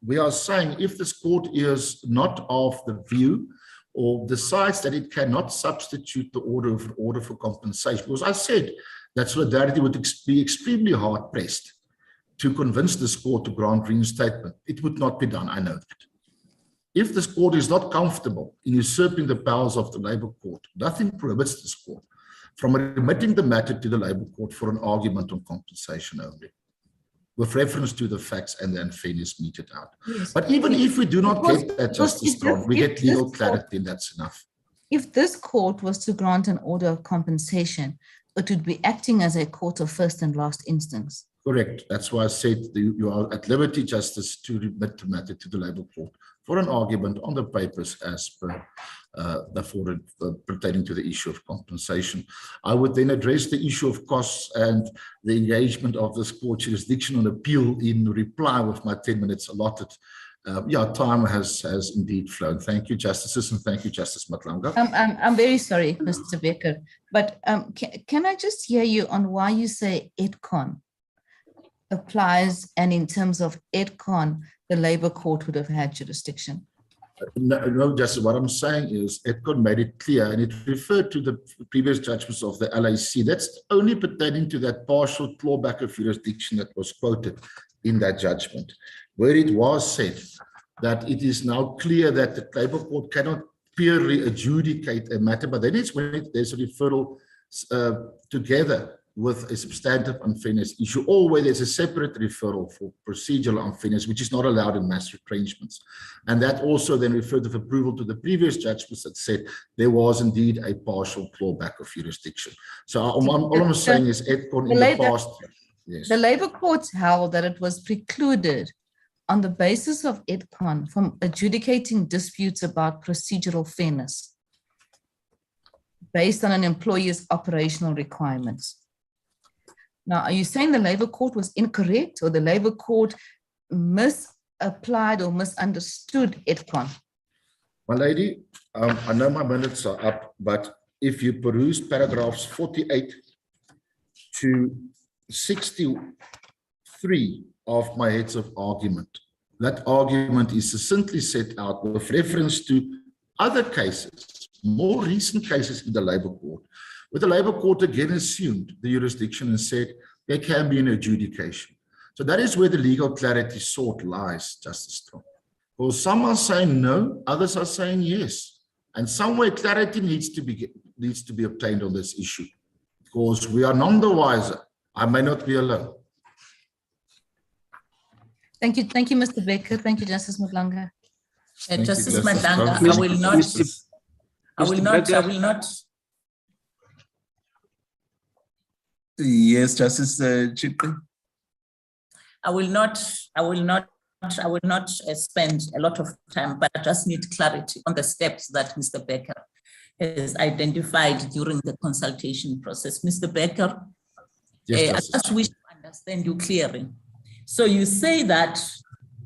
we are saying if this court is not of the view or decides that it cannot substitute the order for compensation, because I said that Solidarity would be extremely hard pressed to convince this court to grant reinstatement. It would not be done, I know that. If this court is not comfortable in usurping the powers of the Labour Court, nothing prohibits this court from remitting the matter to the Labour Court for an argument on compensation only, with reference to the facts and the unfairness meted out. Yes. But even if we do not get that, Justice Strong, we get legal clarity, and that's enough. If this court was to grant an order of compensation, it would be acting as a court of first and last instance. Correct. That's why I said you are at liberty, Justice, to remit the matter to the Labour Court for an argument on the papers as per pertaining to the issue of compensation. I would then address the issue of costs and the engagement of this court jurisdiction on appeal in reply with my 10 minutes allotted. Time has indeed flown. Thank you, Justices, and thank you, Justice Matlanga. I'm very sorry, Mr. Becker, but can I just hear you on why you say EDCON applies, and in terms of EDCON, the Labour Court would have had jurisdiction. No, Justice, what I'm saying is EDCON made it clear, and it referred to the previous judgments of the LAC. That's only pertaining to that partial clawback of jurisdiction that was quoted in that judgment, where it was said that it is now clear that the Labour Court cannot purely adjudicate a matter, but then it's when there's a referral together with a substantive unfairness issue, or where there's a separate referral for procedural unfairness, which is not allowed in mass retrenchments. And that also then referred to approval to the previous judgments that said there was indeed a partial clawback of jurisdiction. So all I'm saying is EDCON in the past. Yes. The Labour Court held that it was precluded on the basis of EDCON from adjudicating disputes about procedural fairness based on an employer's operational requirements. Now, are you saying the Labour Court was incorrect, or the Labour Court misapplied or misunderstood EDCON? My lady, I know my minutes are up, but if you peruse paragraphs 48 to 63 of my heads of argument, that argument is succinctly set out with reference to other cases, more recent cases in the Labour Court, where the Labour Court again assumed the jurisdiction and said there can be an adjudication. So that is where the legal clarity sought lies, Justice Strong. Well, some are saying no, others are saying yes. And somewhere clarity needs to be obtained on this issue, because we are none the wiser. I may not be alone. Thank you, Mr. Becker. Thank you, Justice Madlanga. Justice Madlanga, I will not. Yes, Justice Chikri. I will not spend a lot of time, but I just need clarity on the steps that Mr. Becker has identified during the consultation process. Mr. Becker, yes, I just wish to understand you clearly. So you say that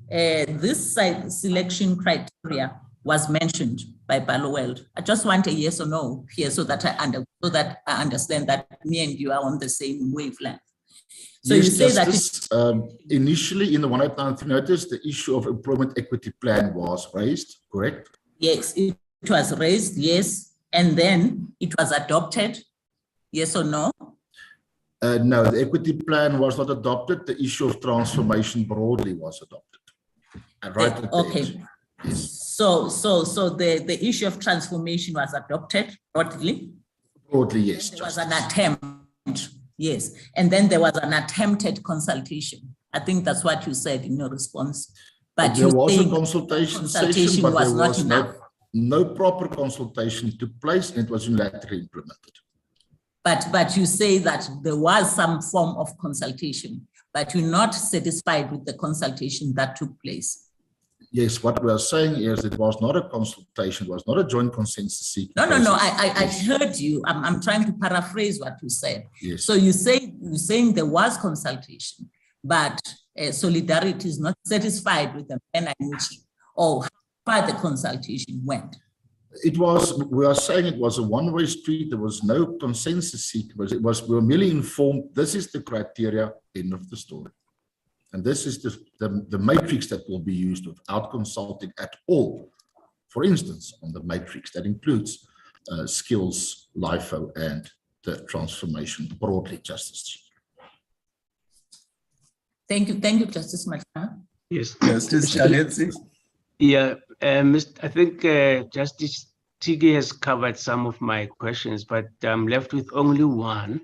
this selection criteria was mentioned by Barloworld. I just want a yes or no here so that I understand that me and you are on the same wavelength. So yes, you say Justice, that initially in the 189 notice, the issue of employment equity plan was raised, correct? Yes, it was raised, yes, and then it was adopted, yes or no? No, the equity plan was not adopted. The issue of transformation broadly was adopted. And right at the end. Yes. So the issue of transformation was adopted broadly? Broadly, yes. There was an attempt, yes. And then there was an attempted consultation. I think that's what you said in your response. But there was a consultation session, but there was no proper consultation took place, and it was unilaterally implemented. But you say that there was some form of consultation, but you're not satisfied with the consultation that took place. Yes, what we are saying is it was not a consultation, it was not a joint consensus seeking. No, I heard you. I'm trying to paraphrase what you said. Yes. So you're saying there was consultation, but Solidarity is not satisfied with the manner in which or how far the consultation went. We are saying it was a one-way street. There was no consensus seeking. We were merely informed, this is the criteria, end of the story. And this is the matrix that will be used without consulting at all. For instance, on the matrix that includes skills, LIFO, and the transformation broadly, Justice. Thank you, Justice Madlanga. Yes, Justice Chaletsi. Yeah, I think Justice Tige has covered some of my questions, but I'm left with only one.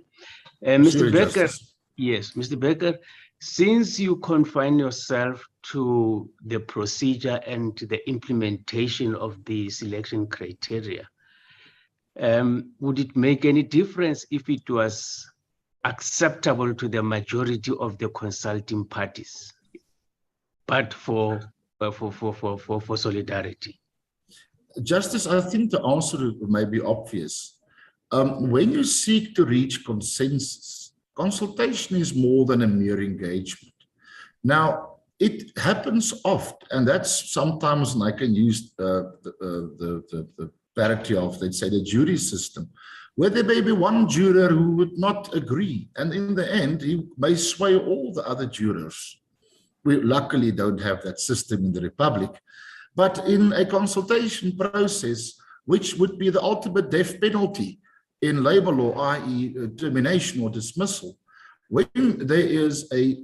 Mr. Becker, yes, Mr. Becker, since you confine yourself to the procedure and to the implementation of the selection criteria, would it make any difference if it was acceptable to the majority of the consulting parties, but for Solidarity? Justice, I think the answer may be obvious. When you seek to reach consensus, consultation is more than a mere engagement. Now, it happens often, and that's sometimes, and I can use the parity of, let's say, the jury system, where there may be one juror who would not agree, and in the end, he may sway all the other jurors. We luckily don't have that system in the Republic. But in a consultation process, which would be the ultimate death penalty in labor law, i.e. termination or dismissal, when there is a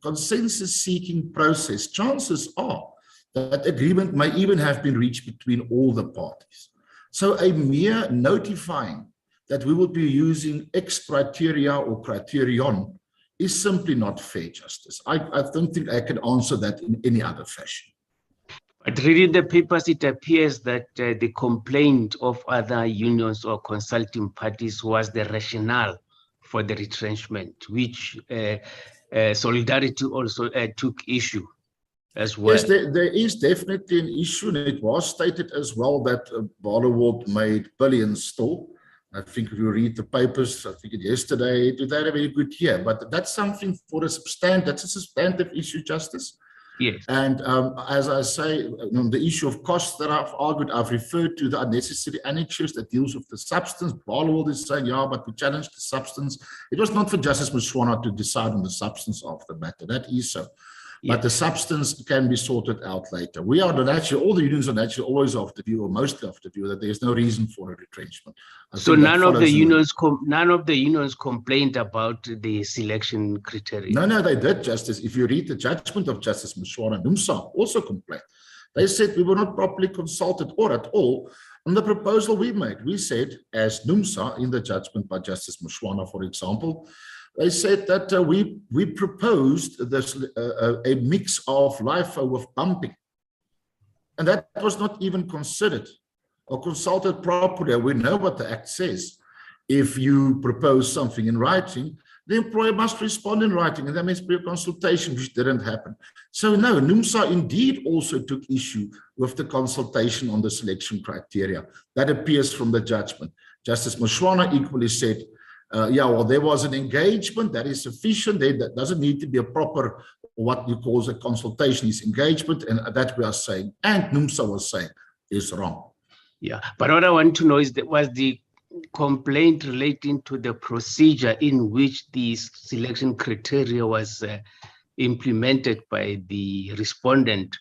consensus-seeking process, chances are that agreement may even have been reached between all the parties. So a mere notifying that we will be using X criteria or criterion is simply not fair, Justice. I don't think I can answer that in any other fashion. But reading the papers, it appears that the complaint of other unions or consulting parties was the rationale for the retrenchment, which Solidarity also took issue as well. Yes, there is definitely an issue, and it was stated as well that Barloworld made billions still. I think if you read the papers, I think yesterday, they had a very good year, but that's something for a substantive issue, Justice. Yes. And as I say, the issue of costs that I've argued, I've referred to the unnecessary annexures that deals with the substance. Barloworld is saying, yeah, but we challenged the substance. It was not for Justice Mshwana to decide on the substance of the matter. That is so. But the substance can be sorted out later. We are naturally, all the unions are naturally always of the view, or mostly of the view, that there's no reason for a retrenchment. So none of the unions complained about the selection criteria. No, they did, Justice. If you read the judgment of Justice Mshwana, NUMSA also complained. They said we were not properly consulted or at all on the proposal we made. We said, as NUMSA in the judgment by Justice Mshwana, for example, they said that we proposed this a mix of LIFO with bumping, and that was not even considered or consulted properly. We know what the Act says. If you propose something in writing, the employer must respond in writing, and there must be a consultation, which didn't happen. So no, NUMSA indeed also took issue with the consultation on the selection criteria. That appears from the judgment. Justice Mshwana equally said, yeah, well, there was an engagement that is sufficient. That doesn't need to be a proper, what you call a consultation, is engagement, and that we are saying, and NUMSA was saying, is wrong. Yeah, but what I want to know is that was the complaint relating to the procedure in which the selection criteria was implemented by the respondent,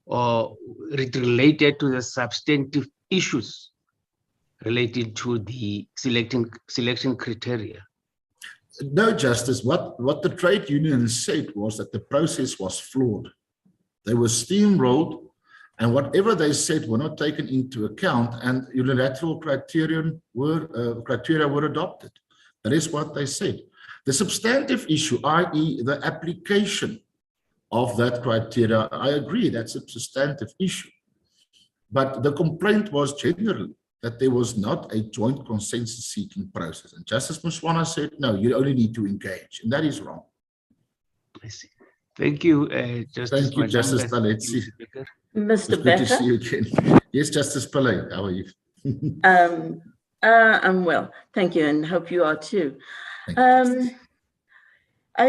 or it related to the substantive issues related to the selection criteria? No, Justice. What the trade unions said was that the process was flawed. They were steamrolled, and whatever they said were not taken into account, and unilateral criteria were adopted. That is what they said. The substantive issue, i.e. the application of that criteria, I agree, that's a substantive issue. But the complaint was generally that there was not a joint consensus-seeking process. And Justice Mshwana said, no, you only need to engage, and that is wrong. I see. Thank you, Justice. Thank you, Justice Paletsi. Mr. Becker? Good to see you again. Yes, Justice Pillay, how are you? I'm well, thank you, and hope you are too. I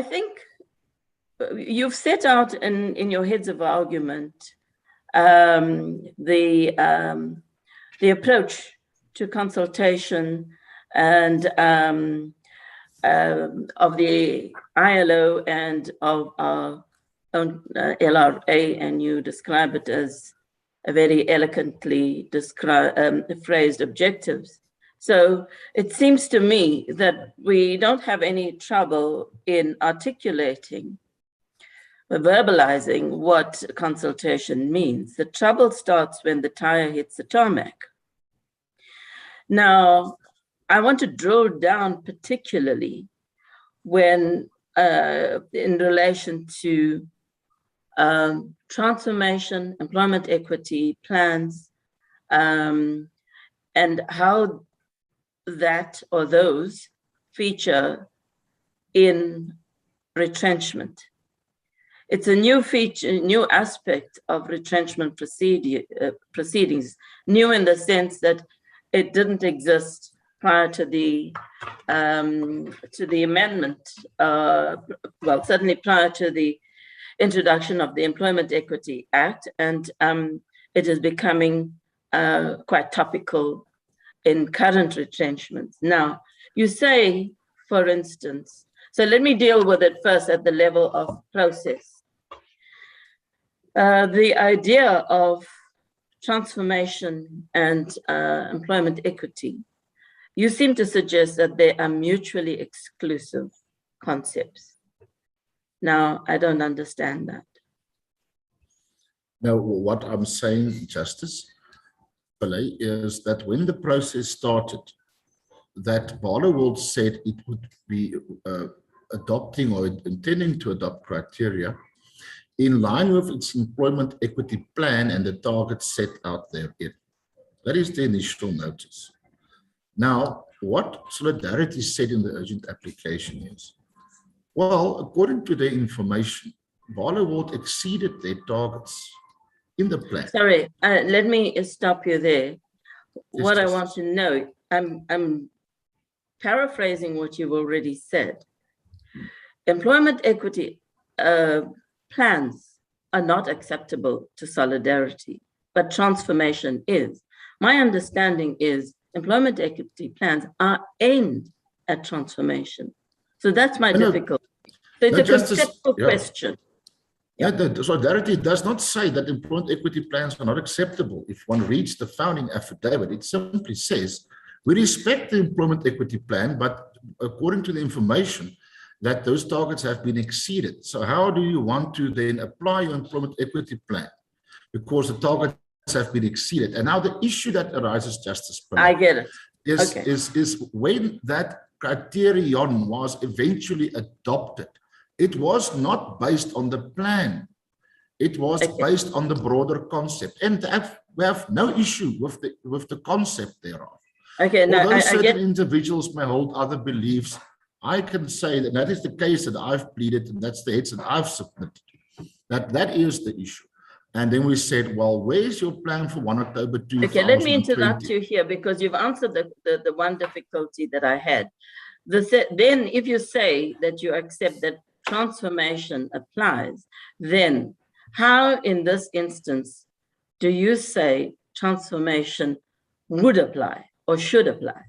think you've set out in your heads of argument the approach to consultation and of the ILO and of our own LRA, and you describe it as a very eloquently phrased objectives. So it seems to me that we don't have any trouble in articulating, verbalizing what consultation means. The trouble starts when the tire hits the tarmac. Now, I want to drill down particularly when in relation to transformation, employment equity plans, and how that or those feature in retrenchment. It's a new feature, new aspect of retrenchment proceedings, new in the sense that it didn't exist prior to the amendment, well, certainly prior to the introduction of the Employment Equity Act, and it is becoming quite topical in current retrenchments. Now, you say, for instance, so let me deal with it first at the level of process. The idea of transformation and employment equity, you seem to suggest that they are mutually exclusive concepts. Now, I don't understand that. Now, what I'm saying, Justice, is that when the process started, that Barloworld said it would be adopting or intending to adopt criteria in line with its employment equity plan and the targets set out therein. That is the initial notice. Now, what Solidarity said in the urgent application is, well, according to their information, Barloworld exceeded their targets in the plan. Sorry, let me stop you there. Yes, what Justice. I want to know, I'm paraphrasing what you've already said. Employment equity plans are not acceptable to Solidarity, but transformation is. My understanding is employment equity plans are aimed at transformation. So that's my difficulty. So it's a conceptual question. Yeah, the Solidarity does not say that employment equity plans are not acceptable. If one reads the founding affidavit, it simply says, we respect the employment equity plan, but according to the information, that those targets have been exceeded. So how do you want to then apply your employment equity plan? Because the targets have been exceeded. And now the issue that arises, Justice Pillay, I get it. is when that criterion was eventually adopted, it was not based on the plan. It was based on the broader concept. And we have no issue with the concept thereof. Okay, now although certain I individuals may hold other beliefs, I can say that that is the case that I've pleaded, and that's the heads that I've submitted. That is the issue. And then we said, well, where's your plan for 1 October 2020? Okay, let me interrupt you here because you've answered the one difficulty that I had. Then if you say that you accept that transformation applies, then how in this instance do you say transformation would apply or should apply?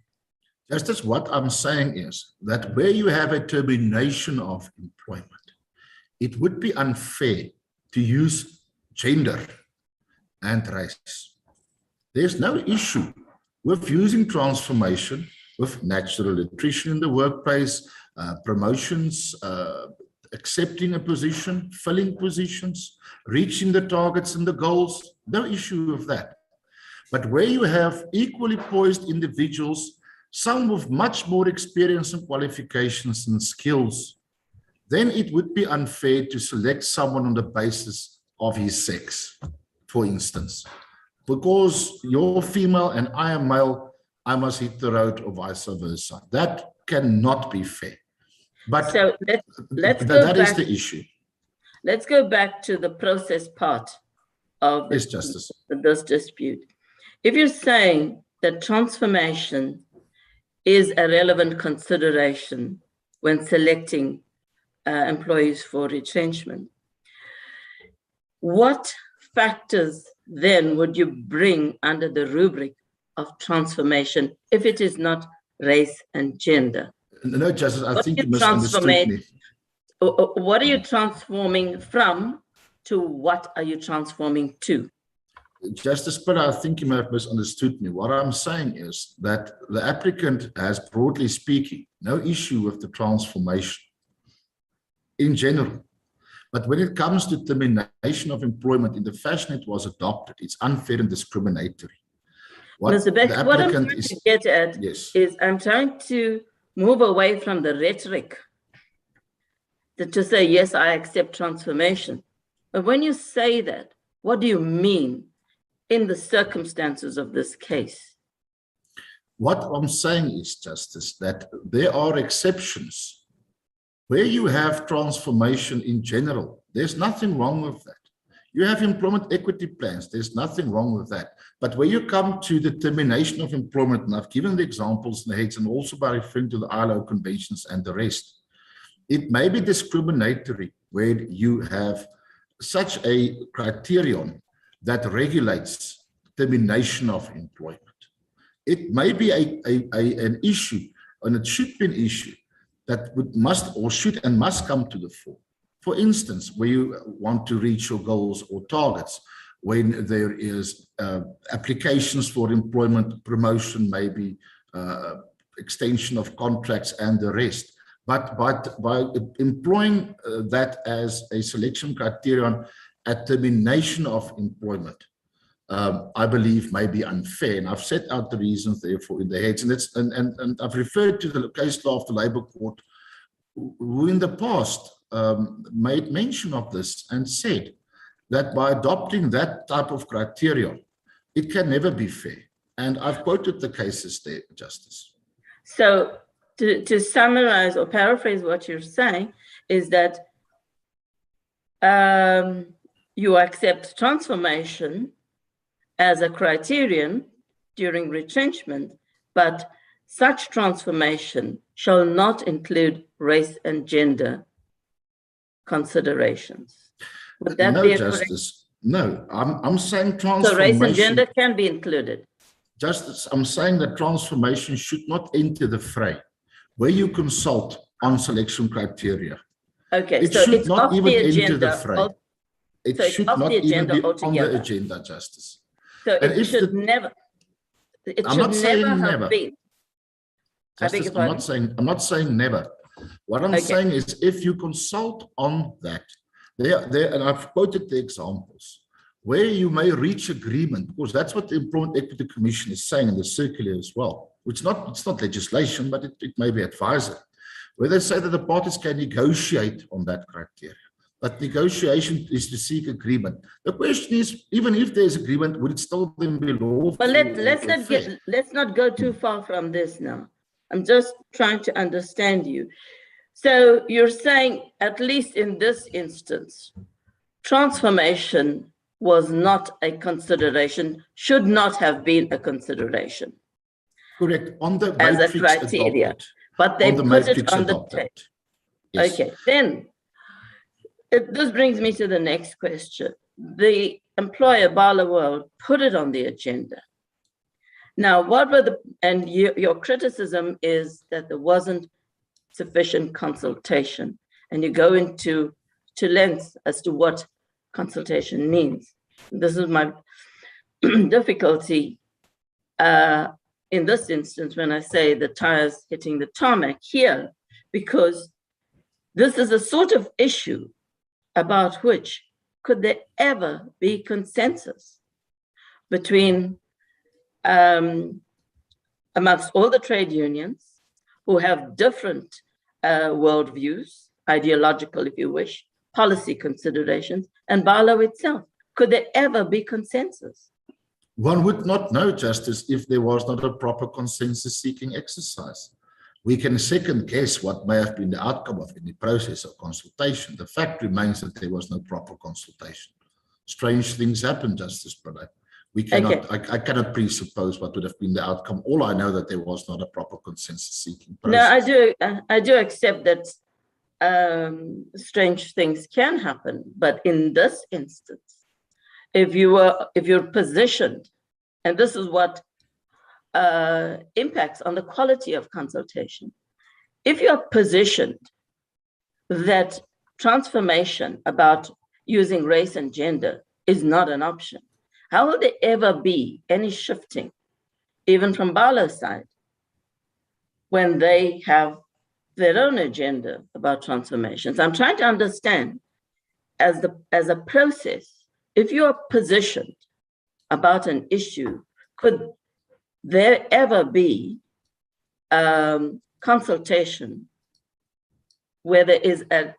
Justice, what I'm saying is that where you have a termination of employment, it would be unfair to use gender and race. There's no issue with using transformation with natural attrition in the workplace, promotions, accepting a position, filling positions, reaching the targets and the goals, no issue with that. But where you have equally poised individuals, some with much more experience and qualifications and skills, then it would be unfair to select someone on the basis of his sex, for instance. Because you're female and I am male, I must hit the road or vice versa. That cannot be fair. But so let's go that back, is the issue. Let's go back to the process part of Yes, Justice. This dispute. If you're saying that transformation is a relevant consideration when selecting employees for retrenchment, what factors then would you bring under the rubric of transformation if it is not race and gender? No, Justice, I think you misunderstood me. What are you transforming from to what are you transforming to? Justice Pillay, I think you may have misunderstood me. What I'm saying is that the applicant has, broadly speaking, no issue with the transformation in general. But when it comes to termination of employment in the fashion it was adopted, it's unfair and discriminatory. Mr. Beck, what I'm trying to get at is I'm trying to move away from the rhetoric to say, yes, I accept transformation. But when you say that, what do you mean in the circumstances of this case? What I'm saying is, Justice, that there are exceptions where you have transformation in general. There's nothing wrong with that. You have employment equity plans. There's nothing wrong with that. But when you come to the termination of employment, and I've given the examples in the heads and also by referring to the ILO conventions and the rest, it may be discriminatory where you have such a criterion that regulates termination of employment. It may be an issue, and it should be an issue that must come to the fore. For instance, where you want to reach your goals or targets, when there is applications for employment, promotion, maybe extension of contracts and the rest. But by employing that as a selection criterion at termination of employment, I believe may be unfair. And I've set out the reasons therefore in the heads. And I've referred to the case law of the Labour Court, who in the past made mention of this and said that by adopting that type of criterion, it can never be fair. And I've quoted the cases there, Justice. So to summarize or paraphrase what you're saying is that you accept transformation as a criterion during retrenchment, but such transformation shall not include race and gender considerations. Would that no, be Justice. No, I'm saying transformation. So race and gender can be included. Justice, I'm saying that transformation should not enter the fray where you consult on selection criteria. Okay, it so should it's not off even the agenda. enter the fray. It so should not even be on the agenda, Justice. So and it should never. It I'm should not saying never never. have been. Justice, I'm not saying never. What I'm saying is, if you consult on that, and I've quoted the examples where you may reach agreement, because that's what the Employment Equity Commission is saying in the circular as well. It's not legislation, but it may be advisory, where they say that the parties can negotiate on that criteria. But negotiation is to seek agreement. The question is, even if there's agreement, would it still then be lawful? But let's not go too far from this now. I'm just trying to understand you. So you're saying, at least in this instance, transformation was not a consideration, should not have been a consideration. Correct. On the as a criteria, adopted. But they put it on the table. Yes. Okay, then this brings me to the next question. The employer, Barloworld, put it on the agenda. Now, what were your criticism is that there wasn't sufficient consultation, and you go into lengths as to what consultation means. This is my difficulty in this instance when I say the tires hitting the tarmac here, because this is a sort of issue about which could there ever be consensus between amongst all the trade unions who have different worldviews, ideological, if you wish, policy considerations, and Barlow itself. Could there ever be consensus? One would not know, Justice, if there was not a proper consensus-seeking exercise. We can second guess what may have been the outcome of any process of consultation. The fact remains that there was no proper consultation. Strange things happen, Justice Pradap. We cannot, I cannot presuppose what would have been the outcome. All I know that there was not a proper consensus-seeking process. No, I do accept that strange things can happen, but in this instance, if you're positioned, and this is what impacts on the quality of consultation, if you're positioned that transformation about using race and gender is not an option, how will there ever be any shifting, even from Barlow's side, when they have their own agenda about transformations? I'm trying to understand, as a process, if you are positioned about an issue, could there ever be consultation where there is a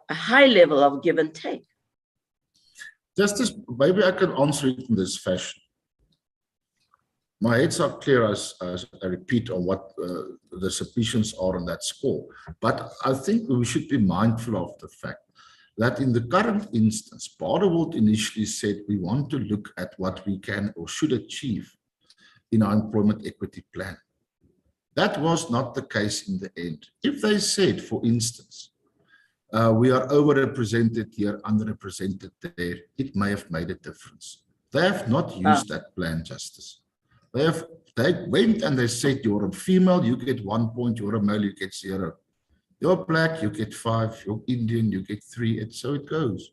high level of give and take? Justice, maybe I can answer it in this fashion. My heads are clear as I repeat on what the submissions are on that score. But I think we should be mindful of the fact that in the current instance, Barloworld initially said we want to look at what we can or should achieve in our employment equity plan. That was not the case in the end. If they said, for instance, we are overrepresented here, underrepresented there, it may have made a difference. They have not used that plan, Justice. They went and they said, you're a female, you get 1 point, you're a male, you get 0. You're black, you get 5. You're Indian, you get 3. And so it goes.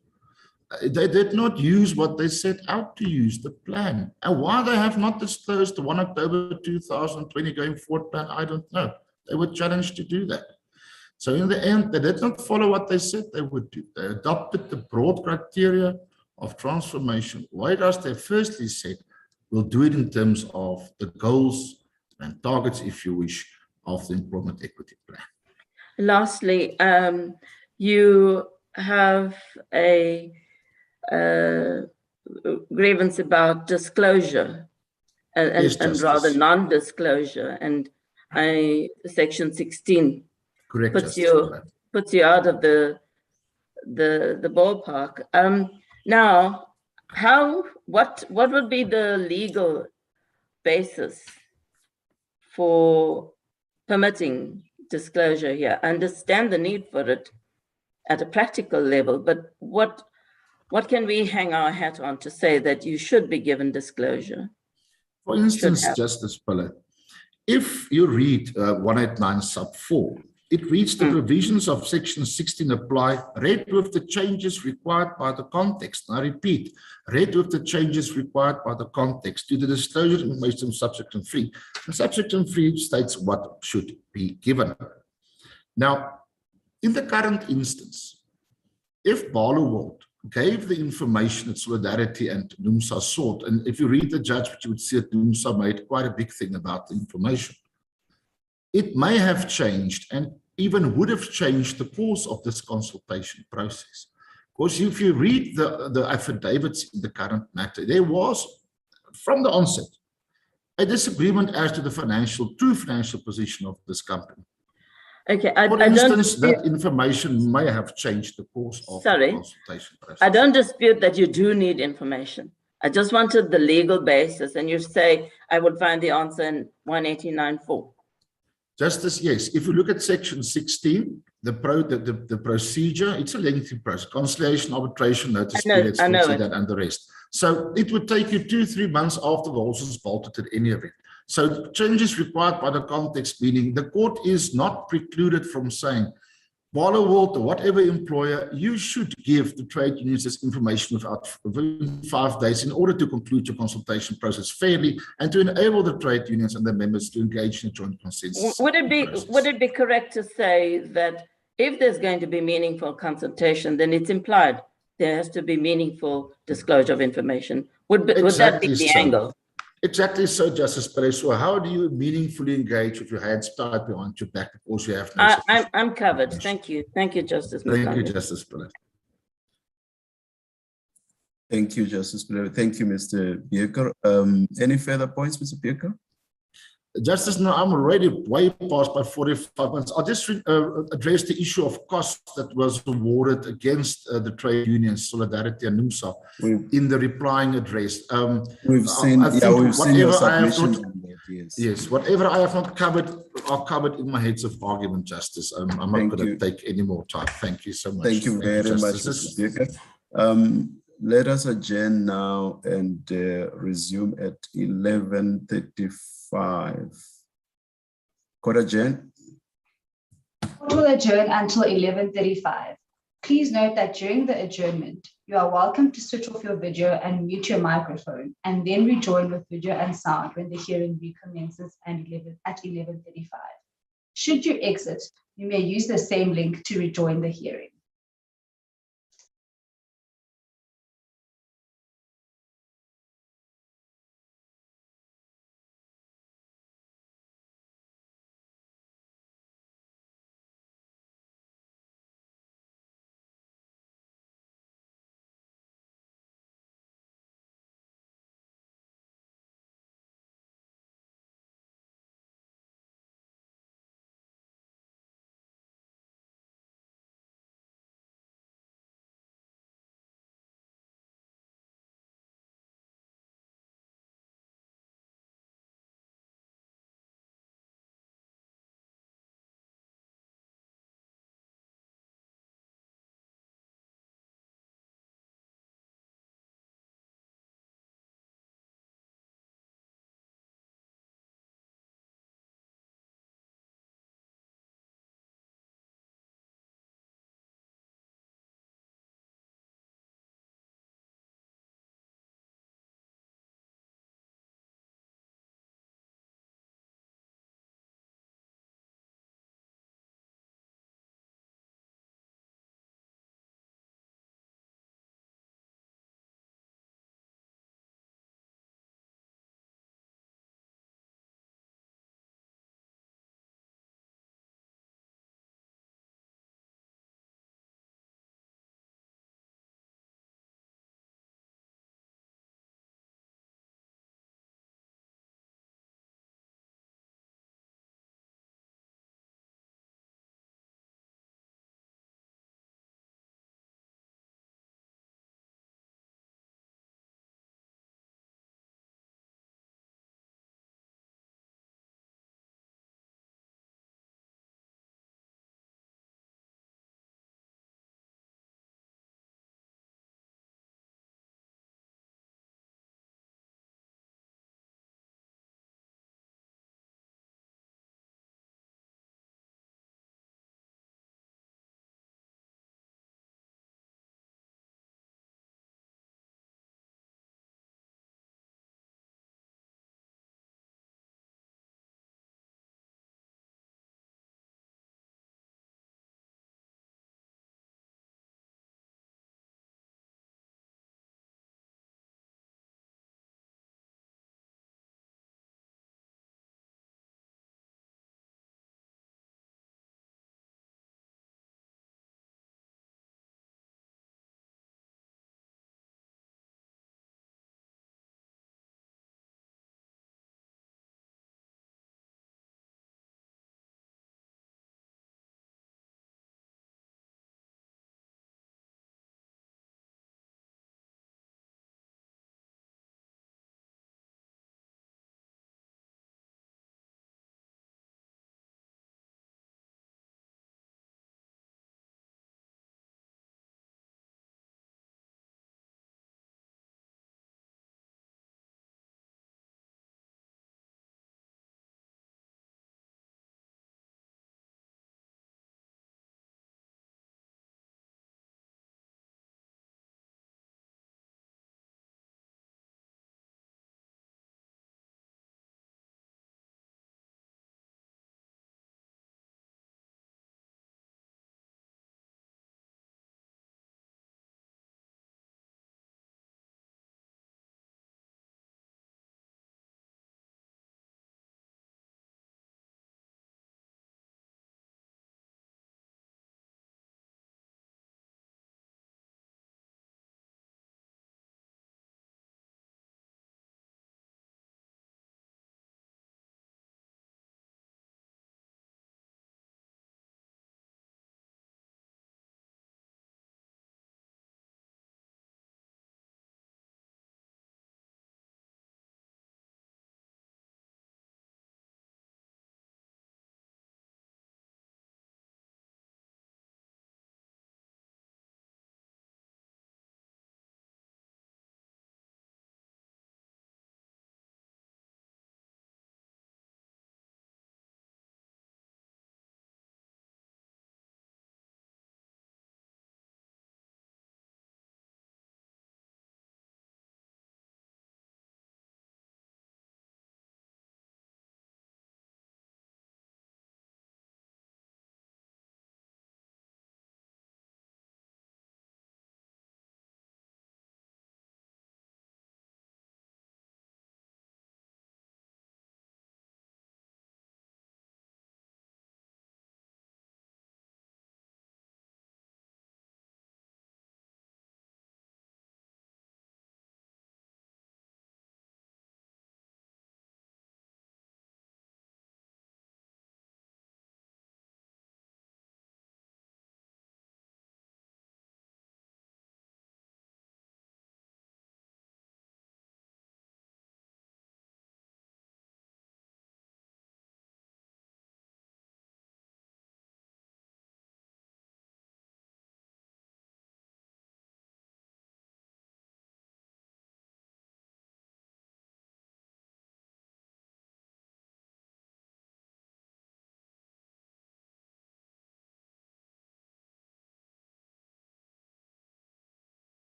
They did not use what they set out to use, the plan. And why they have not disclosed the 1 October 2020 going forward plan, I don't know. They were challenged to do that. So in the end, they did not follow what they said they would do. They adopted the broad criteria of transformation. Whereas they firstly said, we'll do it in terms of the goals and targets, if you wish, of the employment equity plan. Lastly, you have a grievance about disclosure and rather non-disclosure, and section 16 puts you out of the ballpark. Now, what would be the legal basis for permitting disclosure here? I understand the need for it at a practical level, but what can we hang our hat on to say that you should be given disclosure? For instance, Justice Pillay, if you read 189 sub 4, it reads the provisions of section 16 apply, read with the changes required by the context. I repeat, read with the changes required by the context to the disclosure information subsection 3. And subsection 3 states what should be given. Now, in the current instance, if Barloworld gave the information that Solidarity and NUMSA sought, and if you read the judgment, you would see that NUMSA made quite a big thing about the information. It may have changed and even would have changed the course of this consultation process. Because if you read the affidavits in the current matter, there was, from the onset, a disagreement as to the true financial position of this company. Okay, For instance, that information may have changed the course of the consultation process. I don't dispute that you do need information. I just wanted the legal basis, and you say I would find the answer in 189.4. Justice, yes. If you look at section 16, the procedure, it's a lengthy process. Conciliation, arbitration, notice periods, and the rest. So it would take you 2-3 months after the horse is bolted at any event. So changes required by the context, meaning the court is not precluded from saying, Barloworld or whatever employer, you should give the trade unions this information within 5 days in order to conclude your consultation process fairly and to enable the trade unions and their members to engage in a joint consensus. Would it be correct to say that if there's going to be meaningful consultation, then it's implied there has to be meaningful disclosure of information? Would that be the angle? Exactly so, Justice Pillay. So how do you meaningfully engage with your hands tied behind your back because you have no I'm covered. Thank you. Thank you, Justice. Thank you, Justice Pillay. Thank you, Justice Pillay. Thank you, Mr. Beeker. Any further points, Mr. Beeker? Justice, no, I'm already way past by 45 minutes. I'll just address the issue of costs that was awarded against the trade unions, Solidarity and NUMSA, in the replying address. We've seen your submission. Yes, whatever I have not covered, are covered in my heads of argument, Justice. I'm not going to take any more time. Thank you so much. Thank you very much, Mr. Beeker. Let us adjourn now and resume at 11:35. Court adjourn. Court will adjourn until 11:35. Please note that during the adjournment, you are welcome to switch off your video and mute your microphone, and then rejoin with video and sound when the hearing recommences at 11:35. Should you exit, you may use the same link to rejoin the hearing.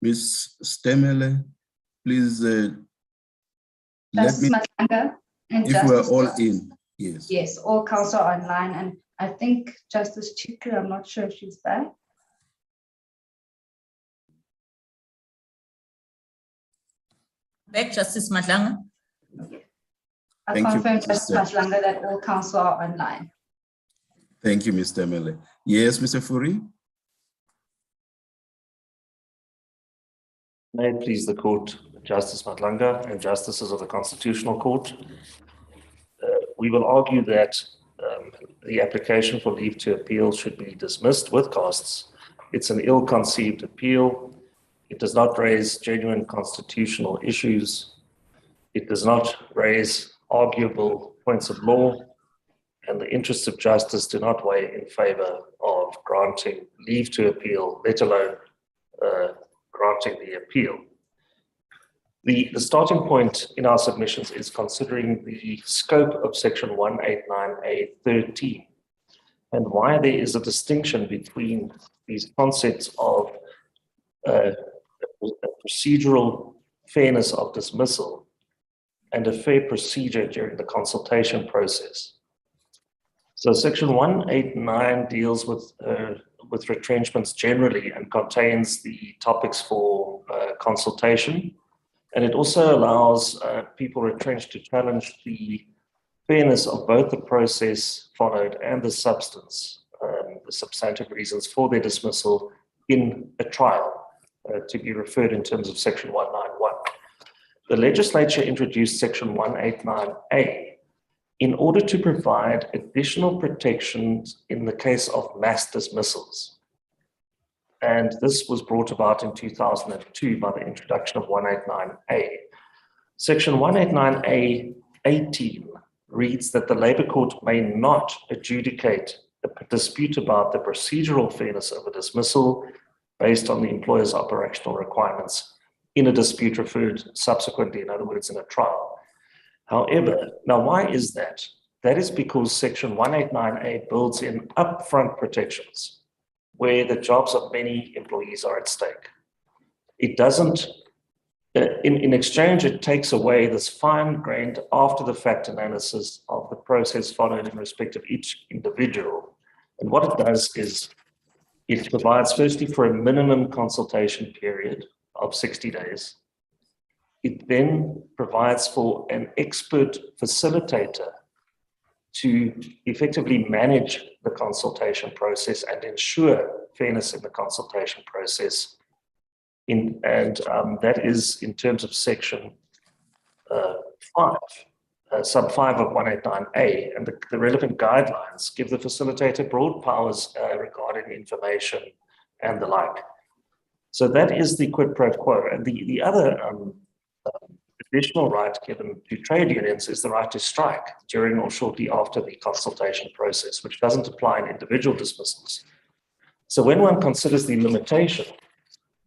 Ms. Stemele, please Justice Matlanga and if Justice. we're all in, yes. Yes, all counsel are online, and I think Justice Chika, I'm not sure if she's back. Back, Justice Matlanga. I Thank you, confirm, Justice Matlanga, that all counsel are online. Thank you, Mr. Mele. Yes, Mr. Furi? May it please the court, Justice Matlanga and justices of the Constitutional Court. We will argue that the application for leave to appeal should be dismissed with costs. It's an ill-conceived appeal. It does not raise genuine constitutional issues. It does not raise arguable points of law, and the interests of justice do not weigh in favor of granting leave to appeal, let alone granting the appeal. The starting point in our submissions is considering the scope of section 189A13 and why there is a distinction between these concepts of procedural fairness of dismissal and a fair procedure during the consultation process. So section 189 deals with retrenchments generally and contains the topics for consultation. And it also allows people retrenched to challenge the fairness of both the process followed and the substance, the substantive reasons for their dismissal in a trial, to be referred in terms of section 191. The legislature introduced section 189A in order to provide additional protections in the case of mass dismissals. And this was brought about in 2002 by the introduction of 189A. Section 189A18 reads that the Labour Court may not adjudicate a dispute about the procedural fairness of a dismissal based on the employer's operational requirements in a dispute referred subsequently, in other words, in a trial. However, now why is that? That is because section 189A builds in upfront protections where the jobs of many employees are at stake. It doesn't, in exchange, it takes away this fine-grained after-the-fact analysis of the process followed in respect of each individual. And what it does is it provides firstly for a minimum consultation period of 60 days. It then provides for an expert facilitator to effectively manage the consultation process and ensure fairness in the consultation process. That is in terms of section 5, sub 5 of 189A, and the relevant guidelines give the facilitator broad powers regarding information and the like. So that is the quid pro quo. And the other additional right given to trade unions is the right to strike during or shortly after the consultation process, which doesn't apply in individual dismissals. So when one considers the limitation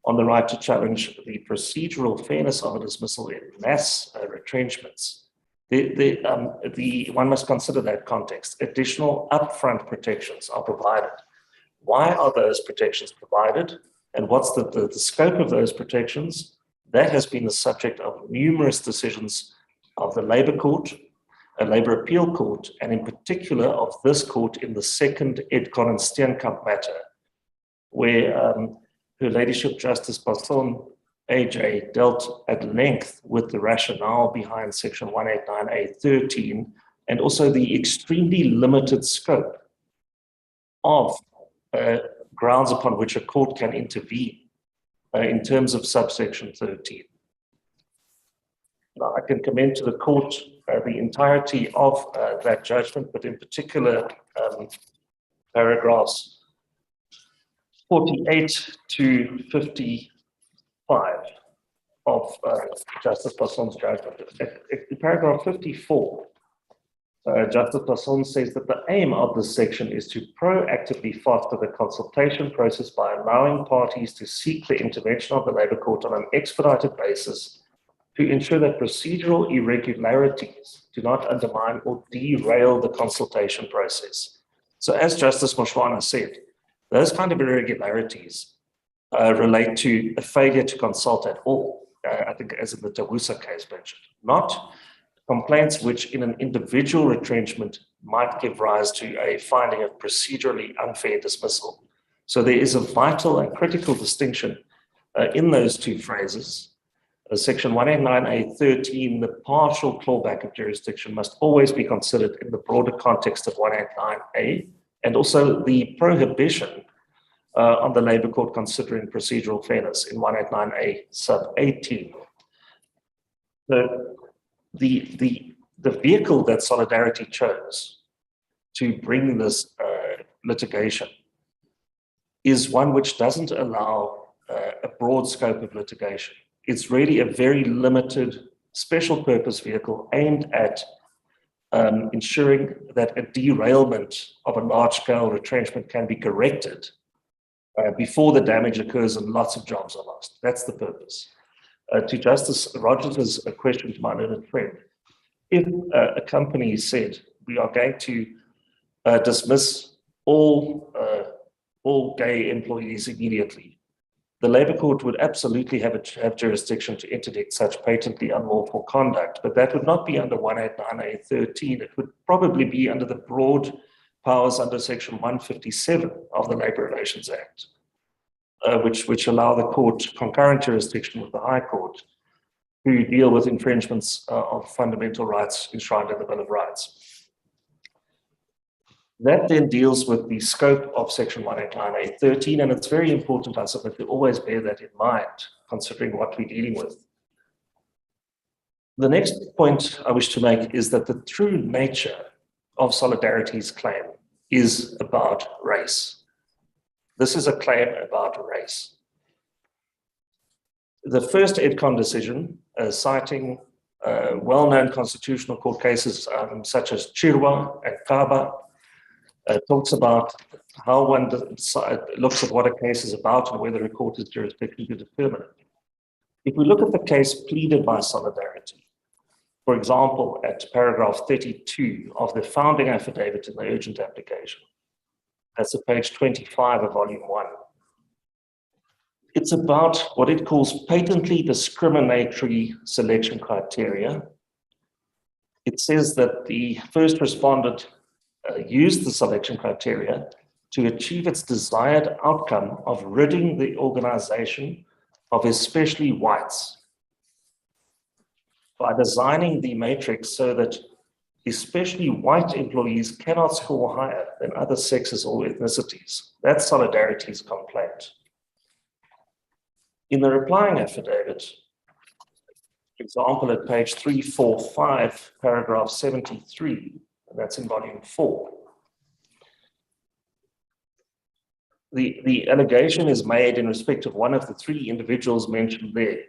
on the right to challenge the procedural fairness of a dismissal in mass retrenchments, one must consider that context. Additional upfront protections are provided. Why are those protections provided? And what's the scope of those protections? That has been the subject of numerous decisions of the Labour Court, a Labour Appeal Court, and in particular of this court in the second Edcon and Steenkamp matter, where Her Ladyship Justice Basson AJ dealt at length with the rationale behind section 189A13 and also the extremely limited scope of grounds upon which a court can intervene in terms of subsection 13. Now, I can commend to the court the entirety of that judgment, but in particular paragraphs 48 to 55 of Justice Passon's judgment. In paragraph 54, Justice Passon says that the aim of this section is to proactively foster the consultation process by allowing parties to seek the intervention of the Labour Court on an expedited basis to ensure that procedural irregularities do not undermine or derail the consultation process. So as Justice Moshwana said, those kind of irregularities relate to a failure to consult at all, I think as in the Tawusa case mentioned, not complaints which in an individual retrenchment might give rise to a finding of procedurally unfair dismissal. So there is a vital and critical distinction in those two phrases. Section 189A13, the partial clawback of jurisdiction must always be considered in the broader context of 189A, and also the prohibition on the Labour Court considering procedural fairness in 189A sub 18. The vehicle that Solidarity chose to bring this litigation is one which doesn't allow a broad scope of litigation. It's really a very limited special purpose vehicle aimed at ensuring that a derailment of a large scale retrenchment can be corrected before the damage occurs and lots of jobs are lost. That's the purpose. To Justice Rogers' question to my learned friend, if a company said we are going to dismiss all gay employees immediately, the Labour Court would absolutely have jurisdiction to interdict such patently unlawful conduct, but that would not be under 189A13. It would probably be under the broad powers under Section 157 of the Labour Relations Act, which allow the court concurrent jurisdiction with the High Court to deal with infringements of fundamental rights enshrined in the Bill of Rights. That then deals with the scope of Section 189A13, and it's very important, I submit, to always bear that in mind, considering what we're dealing with. The next point I wish to make is that the true nature of Solidarity's claim is about race. This is a claim about race. The first EDCON decision, citing well-known constitutional court cases such as Chirwa and Kaba, talks about how one looks at what a case is about and whether a court has jurisdiction to determine it. If we look at the case pleaded by Solidarity, for example, at paragraph 32 of the founding affidavit in the urgent application, that's at page 25 of volume 1. It's about what it calls patently discriminatory selection criteria. It says that the first respondent used the selection criteria to achieve its desired outcome of ridding the organization of especially whites by designing the matrix so that especially white employees cannot score higher than other sexes or ethnicities. That's Solidarity's complaint. In the replying affidavit, for example, at page 345, paragraph 73, and that's in volume 4, the allegation is made in respect of one of the three individuals mentioned there,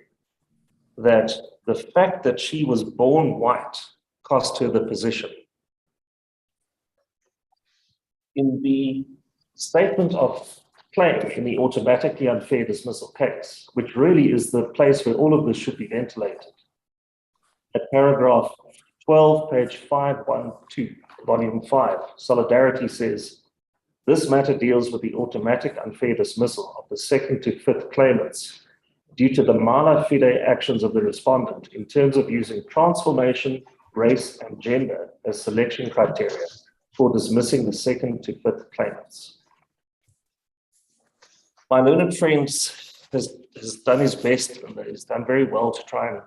that the fact that she was born white cost her the position. In the statement of claim in the automatically unfair dismissal case, which really is the place where all of this should be ventilated, at paragraph 12, page 512, volume 5, Solidarity says, this matter deals with the automatic unfair dismissal of the second to fifth claimants due to the mala fide actions of the respondent in terms of using transformation, race, and gender as selection criteria for dismissing the second to fifth claimants. My learned friend has done his best and has done very well to try and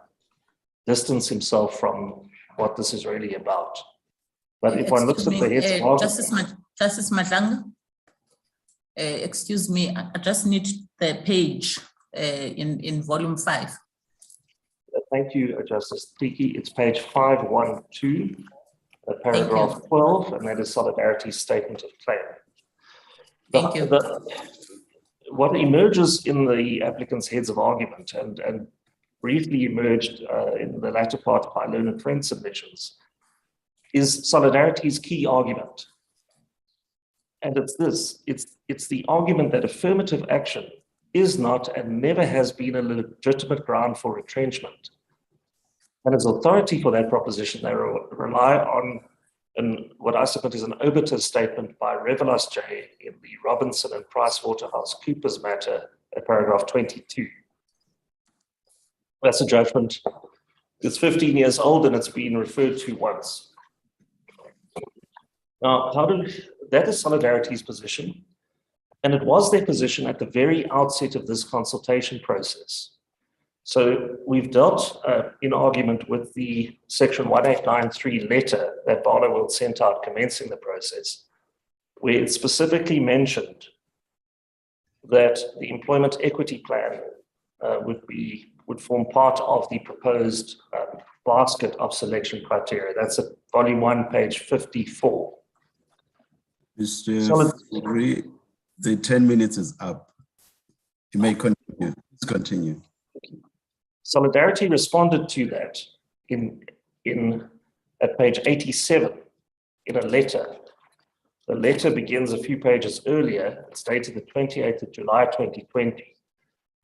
distance himself from what this is really about. But if one looks at the heads of Justice Madlanga, excuse me, I just need the page in volume 5. Thank you, Justice Tiki. It's page 512, paragraph 12, and that is Solidarity's statement of claim. Thank you. What emerges in the applicant's heads of argument and briefly emerged in the latter part of my learned friend submissions is Solidarity's key argument. And it's this, it's the argument that affirmative action is not and never has been a legitimate ground for retrenchment. And as authority for that proposition, they rely on what I submit is an obiter statement by Revelas J. in the Robinson and PricewaterhouseCoopers matter at paragraph 22. That's a judgment. It's 15 years old and it's been referred to once. Now, that is Solidarity's position, and it was their position at the very outset of this consultation process. So we've dealt in argument with the section 1893 letter that Barloworld sent out commencing the process, where it specifically mentioned that the employment equity plan would form part of the proposed basket of selection criteria. That's at volume 1, page 54. Mr. Fourie, the 10 minutes is up. You may continue. Please continue. Solidarity responded to that at page 87 in a letter. The letter begins a few pages earlier. It's dated the 28th of July, 2020.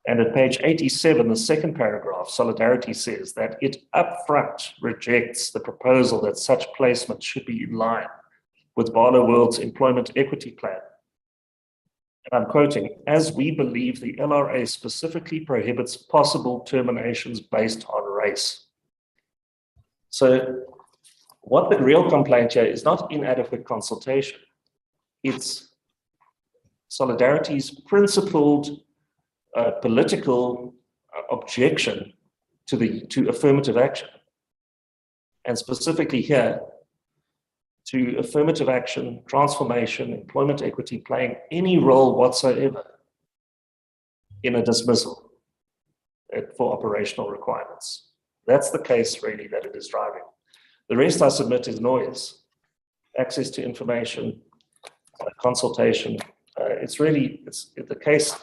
And at page 87, the second paragraph, Solidarity says that it upfront rejects the proposal that such placement should be in line with Barloworld's employment equity plan. And I'm quoting, as we believe the LRA specifically prohibits possible terminations based on race. So what the real complaint here is not inadequate consultation. It's Solidarity's principled political objection to affirmative action. And specifically here, to affirmative action, transformation, employment equity playing any role whatsoever in a dismissal for operational requirements. That's the case really that it is driving. The rest I submit is noise, access to information, consultation. It's the case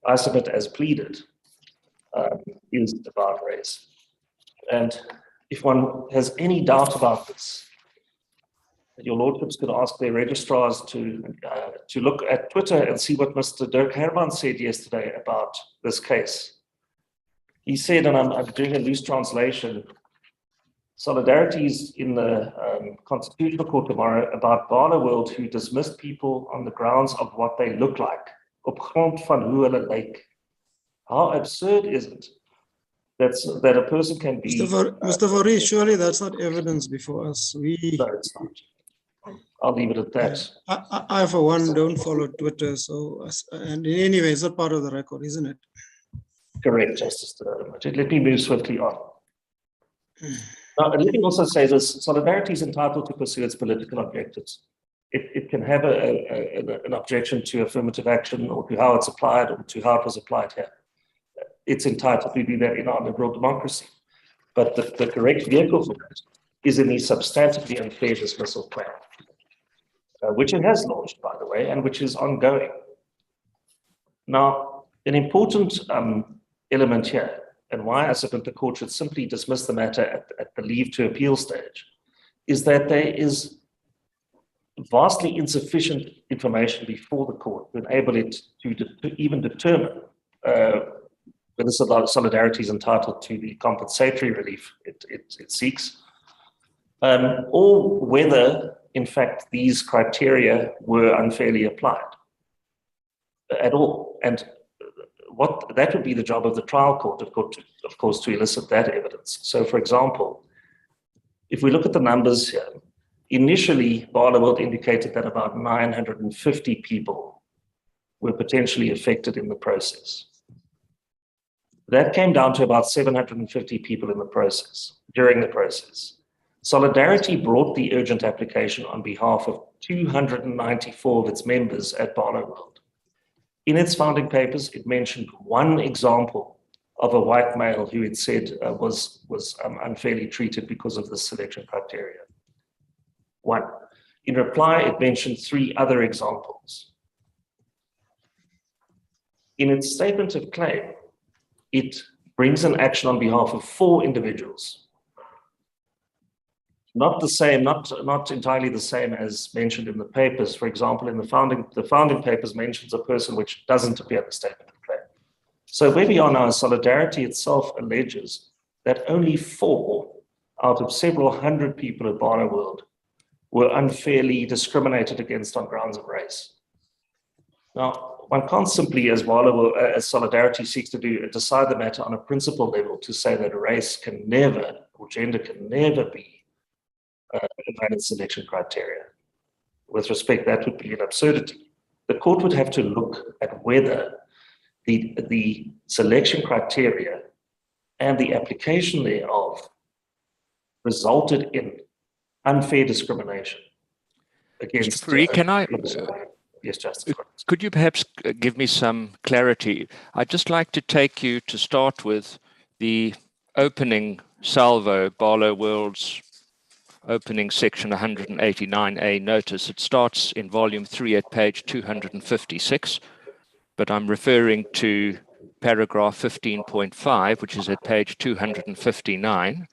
I submit as pleaded is about race. And if one has any doubt about this, your lordships could ask their registrars to look at Twitter and see what Mr. Dirk Herman said yesterday about this case. He said, and I'm doing a loose translation, Solidarity's in the Constitutional Court tomorrow about Barloworld who dismissed people on the grounds of what they look like. Op grond van hoe hulle lyk. How absurd is it that a person can be... Mr. Fourie, surely that's not evidence before us. No, it's not. I'll leave it at that. I for one, don't follow Twitter, so, and anyway, it's not part of the record, isn't it? Correct, Justice. Let me move swiftly on. Now, let me also say this, Solidarity is entitled to pursue its political objectives. It can have an objection to affirmative action or to how it's applied or to how it was applied here. It's entitled to do that in our liberal democracy. But the correct vehicle for that is in the substantively unfair dismissal plan, which it has launched, by the way, and which is ongoing. Now, an important element here, and why I submit the court should simply dismiss the matter at the leave to appeal stage, is that there is vastly insufficient information before the court to enable it to even determine whether Solidarity is entitled to the compensatory relief it seeks, or whether, in fact, these criteria were unfairly applied at all. And what that would be the job of the trial court, of course, to elicit that evidence. So, for example, if we look at the numbers here, initially, Barloworld indicated that about 950 people were potentially affected in the process. That came down to about 750 people in the process, during the process. Solidarity brought the urgent application on behalf of 294 of its members at Barloworld. In its founding papers, it mentioned one example of a white male who it said was unfairly treated because of the selection criteria. One. In reply, it mentioned 3 other examples. In its statement of claim, it brings an action on behalf of 4 individuals. Not the same, not entirely the same as mentioned in the papers. For example, in the founding papers mentions a person which doesn't appear in the statement of claim. So where we are now, Solidarity itself alleges that only 4 out of several hundred people at Barloworld were unfairly discriminated against on grounds of race. Now, one can't simply, as Solidarity seeks to do, decide the matter on a principle level to say that race can never, or gender can never be a valid selection criteria. With respect, that would be an absurdity. The court would have to look at whether the selection criteria and the application thereof resulted in unfair discrimination against. Mr. Fourie, can I? Yes, Justice. Could you perhaps give me some clarity? I'd just like to take you to start with the opening salvo, Barloworld's opening section 189A notice. It starts in volume 3 at page 256, but I'm referring to paragraph 15.5, which is at page 259. It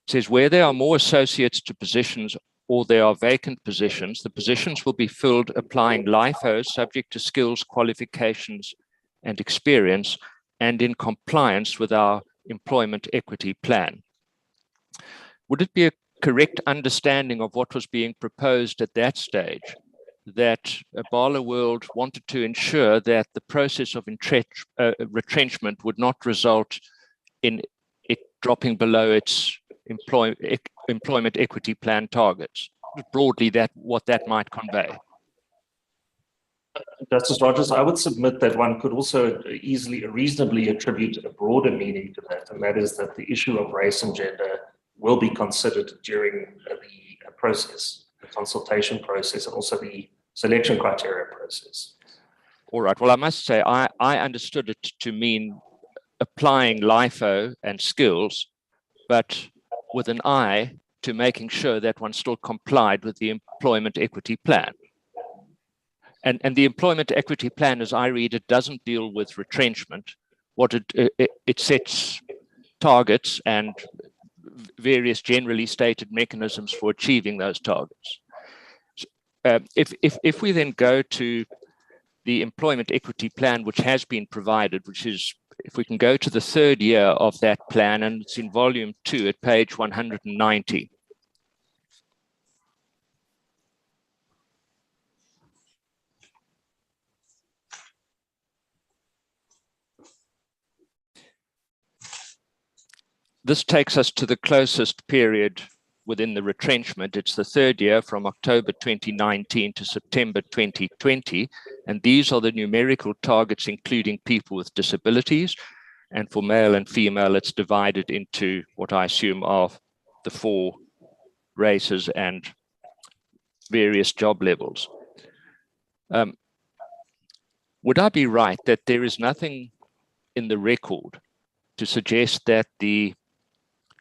says, where there are more associates to positions or there are vacant positions, the positions will be filled applying LIFO subject to skills, qualifications, and experience, and in compliance with our employment equity plan. Would it be a correct understanding of what was being proposed at that stage that Barloworld wanted to ensure that the process of retrenchment would not result in it dropping below its employment equity plan targets? Broadly, what that might convey. Justice Rogers, I would submit that one could also reasonably attribute a broader meaning to that, and that is that the issue of race and gender will be considered during the process, the consultation process, and also the selection criteria process. All right. Well, I must say, I understood it to mean applying LIFO and skills, but with an eye to making sure that one still complied with the employment equity plan. And the employment equity plan, as I read it, doesn't deal with retrenchment. What it sets targets and various generally stated mechanisms for achieving those targets. If we then go to the employment equity plan, which has been provided, which is, if we can go to the 3rd year of that plan, and it's in volume 2 at page 190. This takes us to the closest period within the retrenchment. It's the 3rd year from October 2019 to September 2020. And these are the numerical targets, including people with disabilities. And for male and female, it's divided into what I assume are the 4 races and various job levels. Would I be right that there is nothing in the record to suggest that the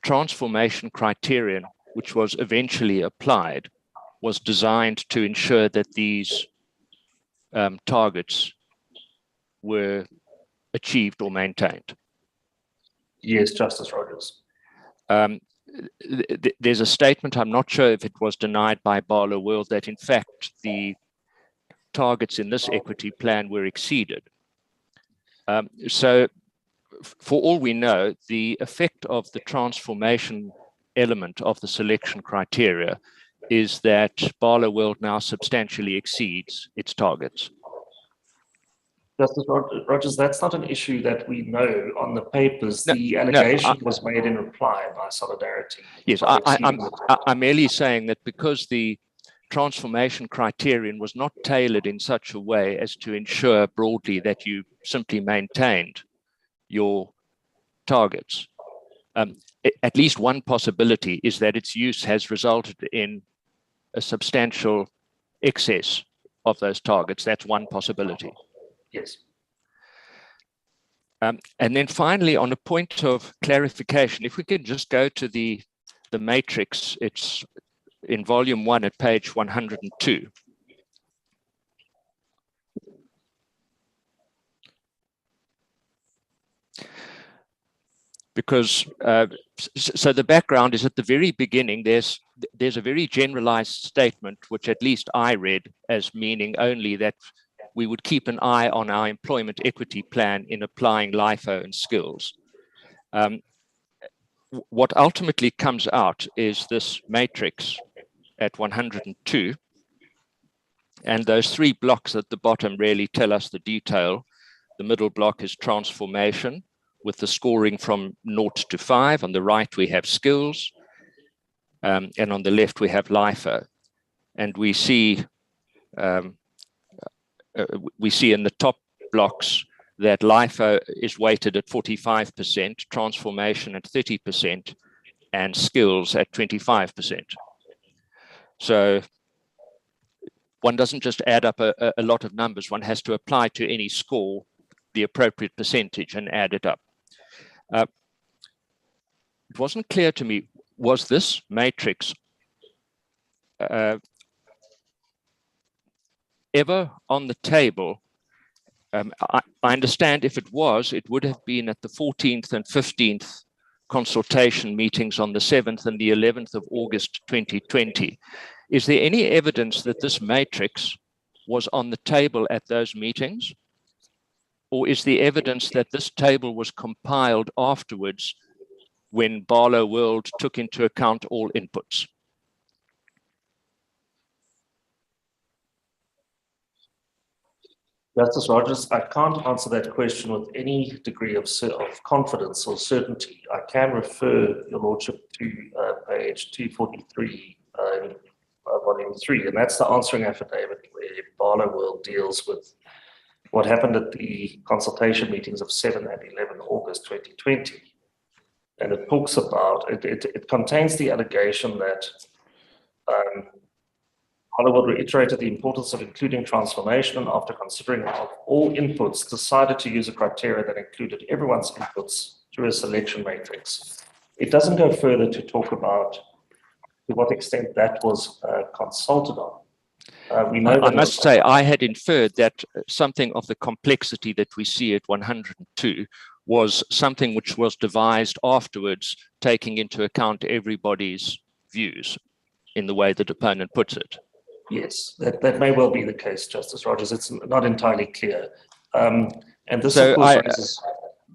transformation criterion, which was eventually applied, was designed to ensure that these targets were achieved or maintained? Yes, Justice Rogers. There's a statement, I'm not sure if it was denied by Barloworld, that in fact the targets in this equity plan were exceeded. So for all we know, the effect of the transformation element of the selection criteria is that Barloworld now substantially exceeds its targets. Justice Rogers, that's not an issue that we know on the papers. The allegation was made in reply by Solidarity. Yes, I'm merely saying that because the transformation criterion was not tailored in such a way as to ensure broadly that you simply maintained your targets. At least one possibility is that its use has resulted in a substantial excess of those targets. That's one possibility. Yes. And then finally, on a point of clarification, if we could just go to the matrix, it's in volume 1 at page 102. because so the background is at the very beginning, there's a very generalized statement, which at least I read as meaning only that we would keep an eye on our employment equity plan in applying LIFO and skills. What ultimately comes out is this matrix at 102, and those three blocks at the bottom really tell us the detail. The middle block is transformation, with the scoring from 0 to 5. On the right, we have skills, and on the left, we have LIFO. And we see in the top blocks that LIFO is weighted at 45%, transformation at 30%, and skills at 25%. So one doesn't just add up a lot of numbers. One has to apply to any score the appropriate percentage and add it up. It wasn't clear to me, was this matrix ever on the table? I understand if it was, it would have been at the 14th and 15th consultation meetings on the 7th and the 11th of August 2020. Is there any evidence that this matrix was on the table at those meetings? Or is the evidence that this table was compiled afterwards when Barloworld took into account all inputs? Justice Rogers, I can't answer that question with any degree of confidence or certainty. I can refer Your Lordship to page 243, volume 3, and that's the answering affidavit where Barloworld deals with what happened at the consultation meetings of 7 and 11 August 2020. And it talks about, it contains the allegation that Barloworld reiterated the importance of including transformation, and after considering all inputs, decided to use a criteria that included everyone's inputs through a selection matrix. It doesn't go further to talk about to what extent that was consulted on. We know I must say, I had inferred that something of the complexity that we see at 102 was something which was devised afterwards, taking into account everybody's views in the way the opponent puts it. Yes, that may well be the case, Justice Rogers. It's not entirely clear. And this, so of course, raises...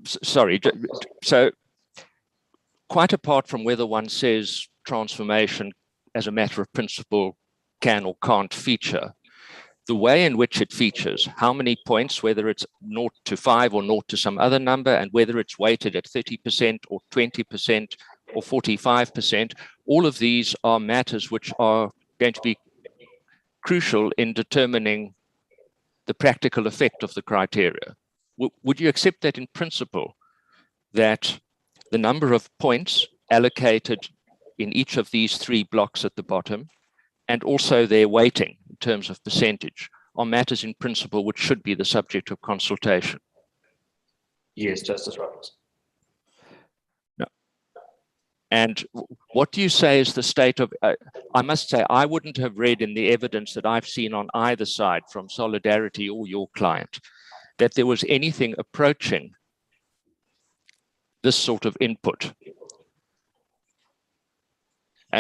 Sorry, so quite apart from whether one says transformation as a matter of principle can or can't feature, the way in which it features, how many points, whether it's 0 to 5 or 0 to some other number, and whether it's weighted at 30% or 20% or 45%, all of these are matters which are going to be crucial in determining the practical effect of the criteria. Would you accept that in principle, that the number of points allocated in each of these three blocks at the bottom, and also their weighting in terms of percentage, are matters in principle which should be the subject of consultation? Yes, Justice Rogers. No. And what do you say is the state of, I must say, I wouldn't have read in the evidence that I've seen on either side from Solidarity or your client, that there was anything approaching this sort of input.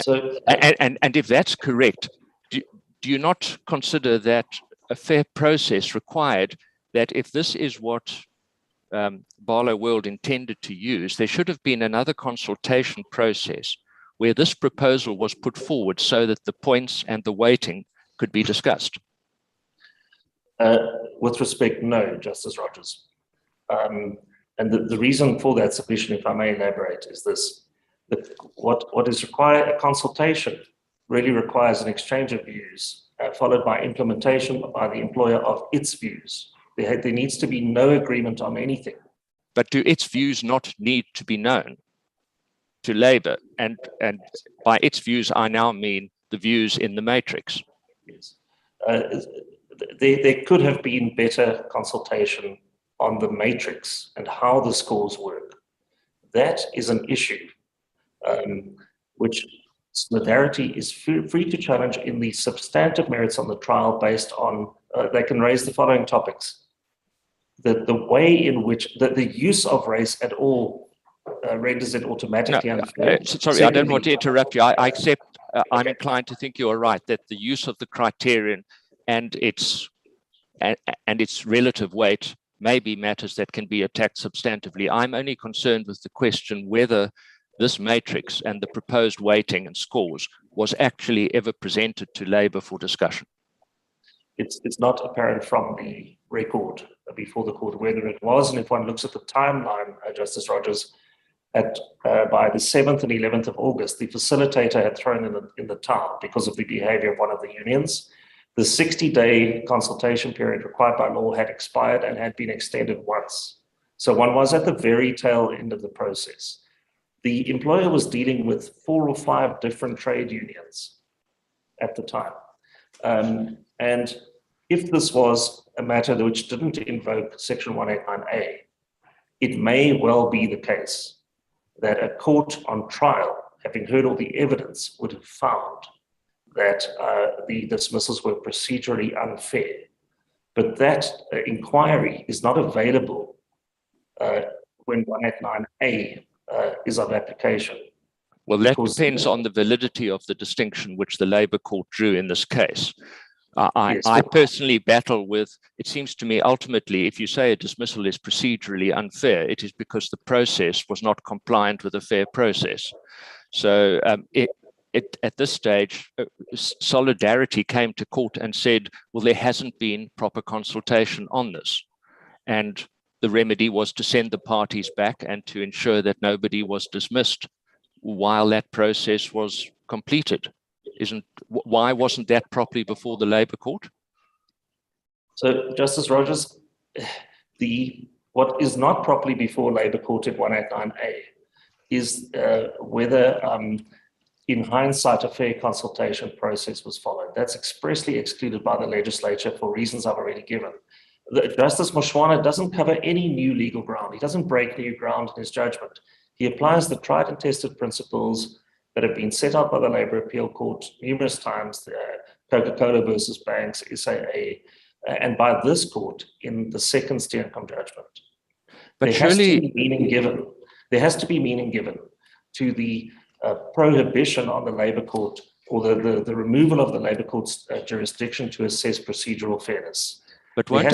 So, and if that's correct, do you not consider that a fair process required, that if this is what Barloworld intended to use, there should have been another consultation process where this proposal was put forward so that the points and the weighting could be discussed? With respect, no, Justice Rogers. And the reason for that submission, if I may elaborate, is this. What is required, a consultation really requires an exchange of views, followed by implementation by the employer of its views. There needs to be no agreement on anything. But do its views not need to be known to Labour? And by its views, I now mean the views in the matrix. Yes. There could have been better consultation on the matrix and how the scores work. That is an issue which Solidarity is free to challenge in the substantive merits on the trial based on, they can raise the following topics. The way in which, the use of race at all renders it automatically unfair. Sorry, I don't want to interrupt you. I accept, I'm inclined to think you're right, that the use of the criterion and its relative weight may be matters that can be attacked substantively. I'm only concerned with the question whether this matrix and the proposed weighting and scores was actually ever presented to Labour for discussion. It's not apparent from the record before the court whether it was, and if one looks at the timeline, Justice Rogers, by the 7th and 11th of August, the facilitator had thrown in the towel because of the behavior of one of the unions. The 60-day consultation period required by law had expired and had been extended once. So one was at the very tail end of the process. The employer was dealing with 4 or 5 different trade unions at the time. And if this was a matter which didn't invoke Section 189A, it may well be the case that a court on trial, having heard all the evidence, would have found that the dismissals were procedurally unfair. But that inquiry is not available when 189A is of application. Well, that depends on the validity of the distinction which the Labour Court drew in this case. I personally battle with, it seems to me ultimately, if you say a dismissal is procedurally unfair, it is because the process was not compliant with a fair process. So at this stage, Solidarity came to court and said, well, there hasn't been proper consultation on this. And the remedy was to send the parties back and to ensure that nobody was dismissed while that process was completed. Why wasn't that properly before the Labour Court? So, Justice Rogers, what is not properly before Labour Court at 189A is whether, in hindsight, a fair consultation process was followed. That's expressly excluded by the legislature for reasons I've already given. Justice Moshwana doesn't cover any new legal ground. He doesn't break new ground in his judgment. He applies the tried and tested principles that have been set out by the Labour Appeal Court numerous times, Coca-Cola versus Banks, SAA, and by this court in the second Steenkamp judgment. But there has to be meaning given to the prohibition on the Labour Court or the removal of the Labour Court's jurisdiction to assess procedural fairness. But won't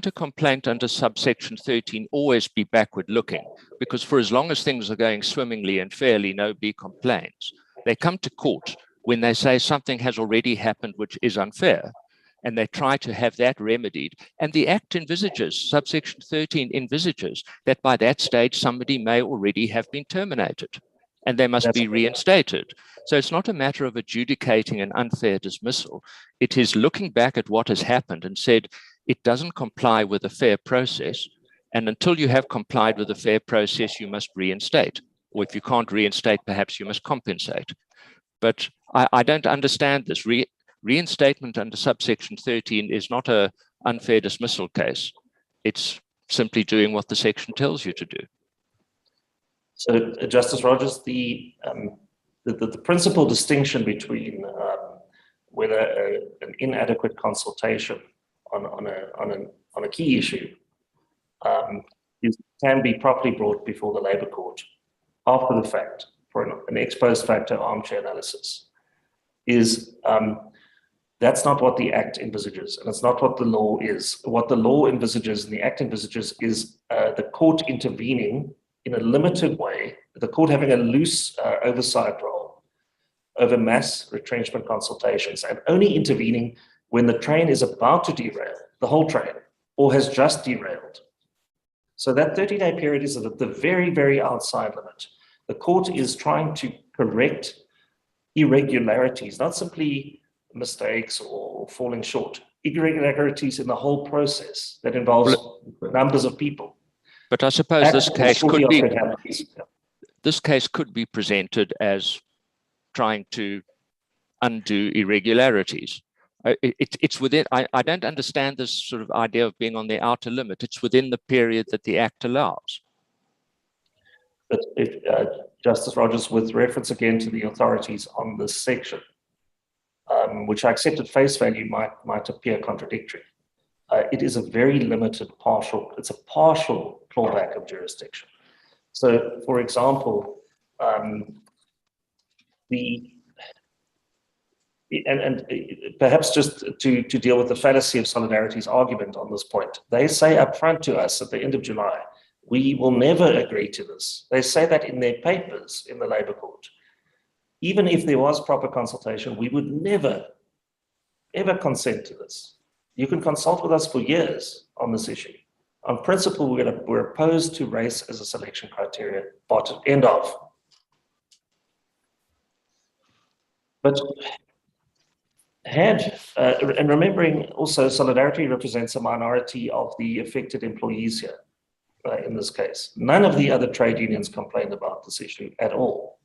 a complaint under subsection 13 always be backward looking? Because for as long as things are going swimmingly and fairly, nobody complains. They come to court when they say something has already happened which is unfair, and they try to have that remedied. And the Act envisages, subsection 13 envisages, that by that stage somebody may already have been terminated and they must be reinstated. So it's not a matter of adjudicating an unfair dismissal. It is looking back at what has happened and said, it doesn't comply with a fair process. And until you have complied with a fair process, you must reinstate. Or if you can't reinstate, perhaps you must compensate. But I don't understand this. Reinstatement under subsection 13 is not an unfair dismissal case. It's simply doing what the section tells you to do. So, Justice Rogers, the principal distinction between whether an inadequate consultation on a key issue can be properly brought before the Labour Court after the fact for an ex post facto armchair analysis is that's not what the Act envisages, and it's not what the law is. What the law envisages and the Act envisages is the court intervening in a limited way, the court having a loose oversight role over mass retrenchment consultations and only intervening when the train is about to derail, the whole train, or has just derailed. So that 30-day period is at the very, very outside limit. The court is trying to correct irregularities, not simply mistakes or falling short, irregularities in the whole process that involves numbers of people. But I suppose this case could be presented as trying to undo irregularities. It's within. I don't understand this sort of idea of being on the outer limit. It's within the period that the Act allows. But Justice Rogers, with reference again to the authorities on this section, which I accept at face value might appear contradictory. It is a very limited partial clawback of jurisdiction. So, for example, perhaps just to deal with the fallacy of Solidarity's argument on this point, they say up front to us at the end of July, we will never agree to this. They say that in their papers in the Labour Court. Even if there was proper consultation, we would never, ever consent to this. You can consult with us for years on this issue. On principle, we're opposed to race as a selection criteria, but end of. But and remembering also Solidarity represents a minority of the affected employees here in this case. None of the other trade unions complained about this issue at all.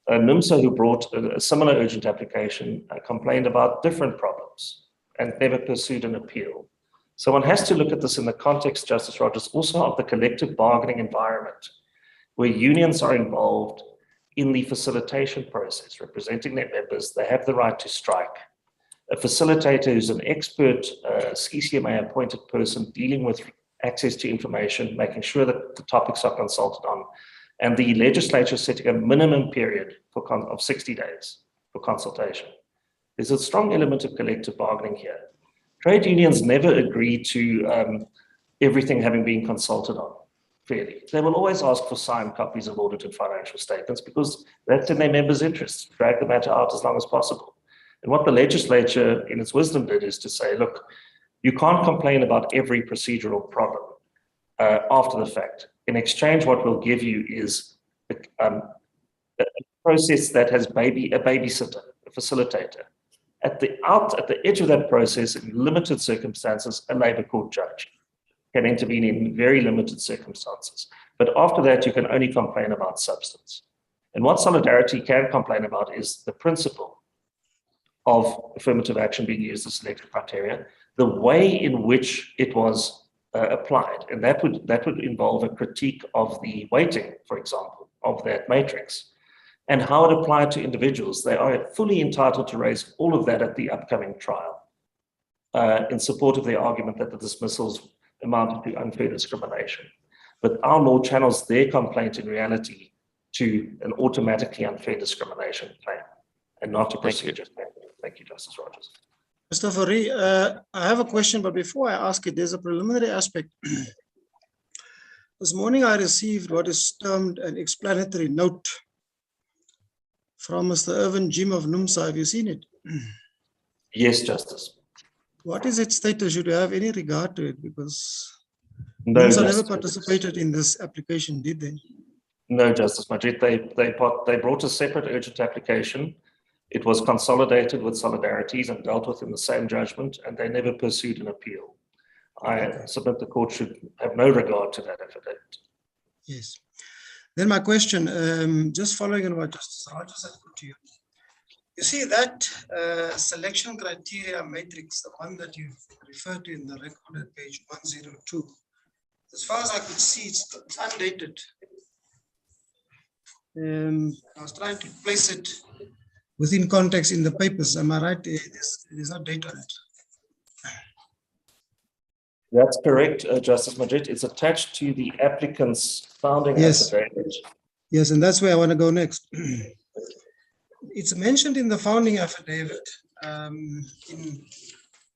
NUMSA, who brought a similar urgent application, complained about different problems and never pursued an appeal. So one has to look at this in the context, Justice Rogers, also of the collective bargaining environment, where unions are involved in the facilitation process, representing their members. They have the right to strike. A facilitator who's an expert CCMA appointed person dealing with access to information, making sure that the topics are consulted on, and the legislature setting a minimum period of 60 days for consultation. There's a strong element of collective bargaining here. Trade unions never agree to everything having been consulted on fairly. They will always ask for signed copies of audited financial statements because that's in their members' interests, drag the matter out as long as possible. And what the legislature in its wisdom did is to say, look, you can't complain about every procedural problem after the fact. In exchange, what we'll give you is a process that has a babysitter, a facilitator. At the edge of that process, in limited circumstances, a Labour Court judge can intervene in very limited circumstances. But after that, you can only complain about substance. And what Solidarity can complain about is the principle of affirmative action being used as selection criteria, the way in which it was applied. And that would involve a critique of the weighting, for example, of that matrix, and how it applied to individuals. They are fully entitled to raise all of that at the upcoming trial in support of their argument that the dismissals amounted to unfair discrimination. But our law channels their complaint in reality to an automatically unfair discrimination claim and not a procedure claim. Thank you, Justice Rogers. Mr. Fourie, I have a question, but before I ask it, there's a preliminary aspect. This morning I received what is termed an explanatory note from Mr. Irvin Jim of NUMSA. Have you seen it? Yes, Justice. What is its status? Should you have any regard to it? Because no, NUMSA never participated in this application, did they? No, Justice Majid. They brought a separate urgent application. It was consolidated with Solidarities and dealt with in the same judgment, and they never pursued an appeal. I submit the court should have no regard to that affidavit. Yes. Then my question, just following on what Justice Rogers has put to you. You see that selection criteria matrix, the one that you referred to in the record at page 102, as far as I could see, it's undated. I was trying to place it within context in the papers. Am I right? There's no date on it. That's correct, Justice Majid. It's attached to the applicant's founding affidavit. Yes, and that's where I want to go next. It's mentioned in the founding affidavit, in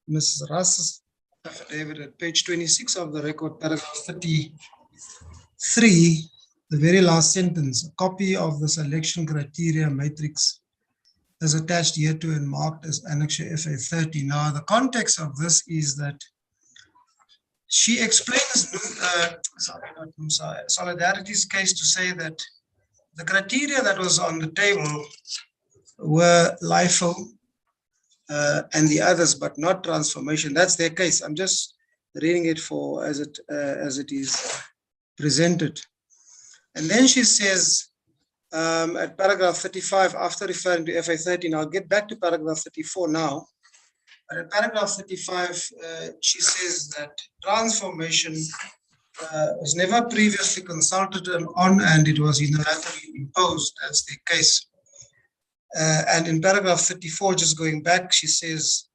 Ms. Rass's affidavit at page 26 of the record, paragraph 33, the very last sentence, a copy of the selection criteria matrix is attached here to and marked as Annexure FA 30. Now, the context of this is that she explains Solidarity's case to say that the criteria that was on the table were LIFO and the others, but not transformation. That's their case. I'm just reading it for as it is presented. And then she says at paragraph 35, after referring to FA 13, I'll get back to paragraph 34 now. But in paragraph 35, she says that transformation was never previously consulted on, and it was unilaterally imposed. That's the case. And in paragraph 34, just going back, she says,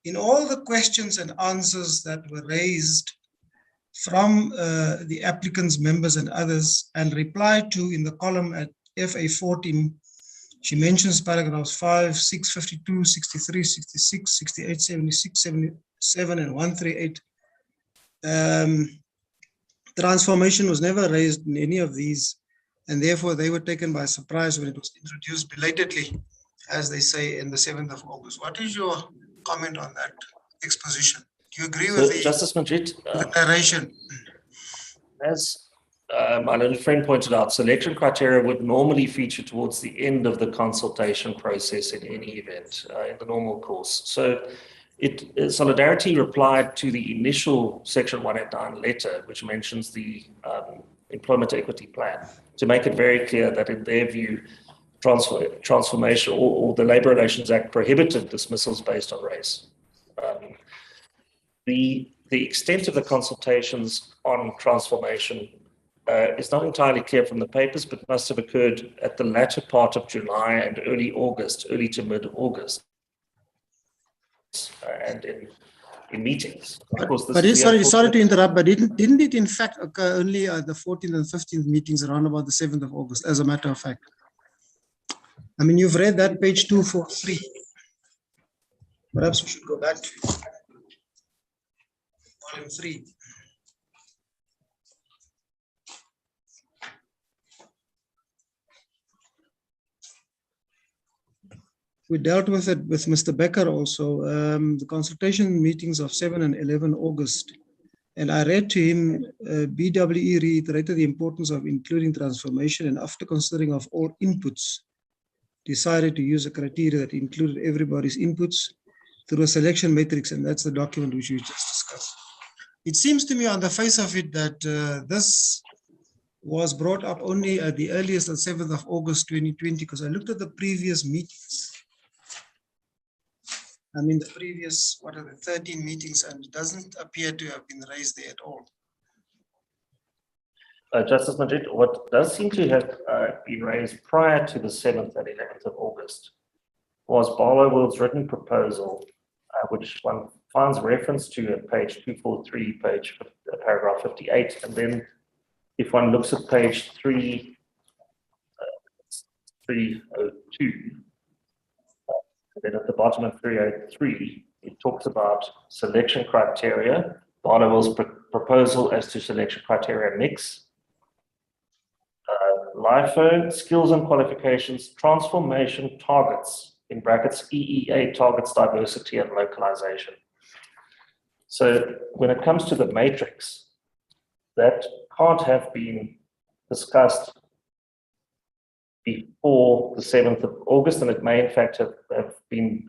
in all the questions and answers that were raised from the applicant's members and others, and reply to in the column at FA 14. She mentions paragraphs 5, 6, 52, 63, 66, 68, 76, 77, and 138. Transformation was never raised in any of these, and therefore they were taken by surprise when it was introduced belatedly, as they say, in the 7th of August. What is your comment on that exposition? Do you agree with the Justice Majid, narration? As my little friend pointed out, selection criteria would normally feature towards the end of the consultation process in any event, in the normal course. So Solidarity replied to the initial Section 189 letter, which mentions the employment equity plan, to make it very clear that in their view, transformation or the Labour Relations Act prohibited dismissals based on race. The extent of the consultations on transformation is not entirely clear from the papers, but must have occurred at the latter part of July and early August, early to mid-August, and in meetings. Of course, sorry to interrupt, but didn't it in fact occur only at the 14th and 15th meetings around about the 7th of August, as a matter of fact? I mean, you've read that page 243. Perhaps we should go back to volume 3. We dealt with it with Mr. Becker also, the consultation meetings of 7 and 11 August. And I read to him, BWE reiterated the importance of including transformation, and after considering of all inputs, decided to use a criteria that included everybody's inputs through a selection matrix, and that's the document which we just discussed. It seems to me on the face of it that this was brought up only at the earliest on 7th of August 2020, because I looked at the previous meetings. I mean, the previous, 13 meetings, and it doesn't appear to have been raised there at all. Justice Majid, what does seem to have been raised prior to the 7th and 11th of August was Barloworld's written proposal, which one finds reference to at page 243, paragraph 58. And then if one looks at page 302, and then at the bottom of 303, it talks about selection criteria, Barloworld's proposal as to selection criteria mix, LIFO, skills and qualifications, transformation targets, in brackets, EEA targets, diversity and localization. So when it comes to the matrix, that can't have been discussed before the 7th of August, and it may in fact have been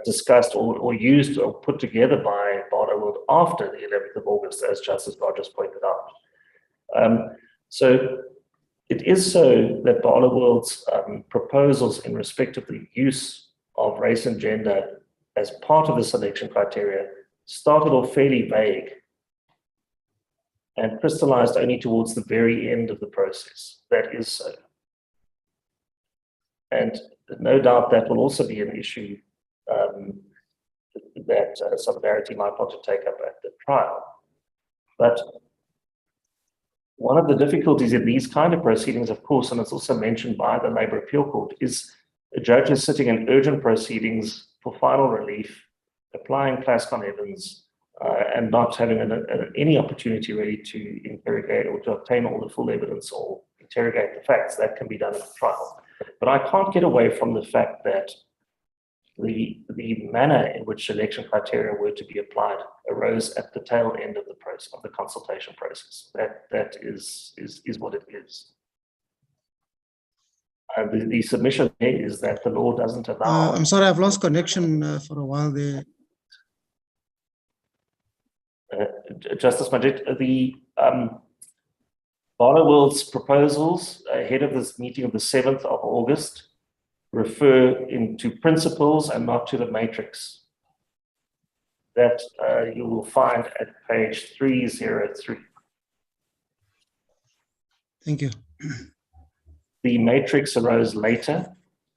discussed or used or put together by Barloworld after the 11th of August, as Justice Rogers pointed out. So it is so that Barloworld's proposals in respect of the use of race and gender as part of the selection criteria started off fairly vague and crystallized only towards the very end of the process. That is so. And no doubt that will also be an issue that Solidarity might want to take up at the trial. But one of the difficulties in these kind of proceedings, of course, and it's also mentioned by the Labour Appeal Court, is judges sitting in urgent proceedings for final relief, applying Clascon Evans, and not having any opportunity really to interrogate or to obtain all the full evidence or interrogate the facts. That can be done at the trial. But I can't get away from the fact that the manner in which selection criteria were to be applied arose at the tail end of the process, of the consultation process. That is what it is. The submission is that the law doesn't allow. I'm sorry, I've lost connection for a while there. Justice Majid, the Barloworld's proposals ahead of this meeting of the 7th of August refer into principles and not to the matrix. That you will find at page 303. Thank you. The matrix arose later,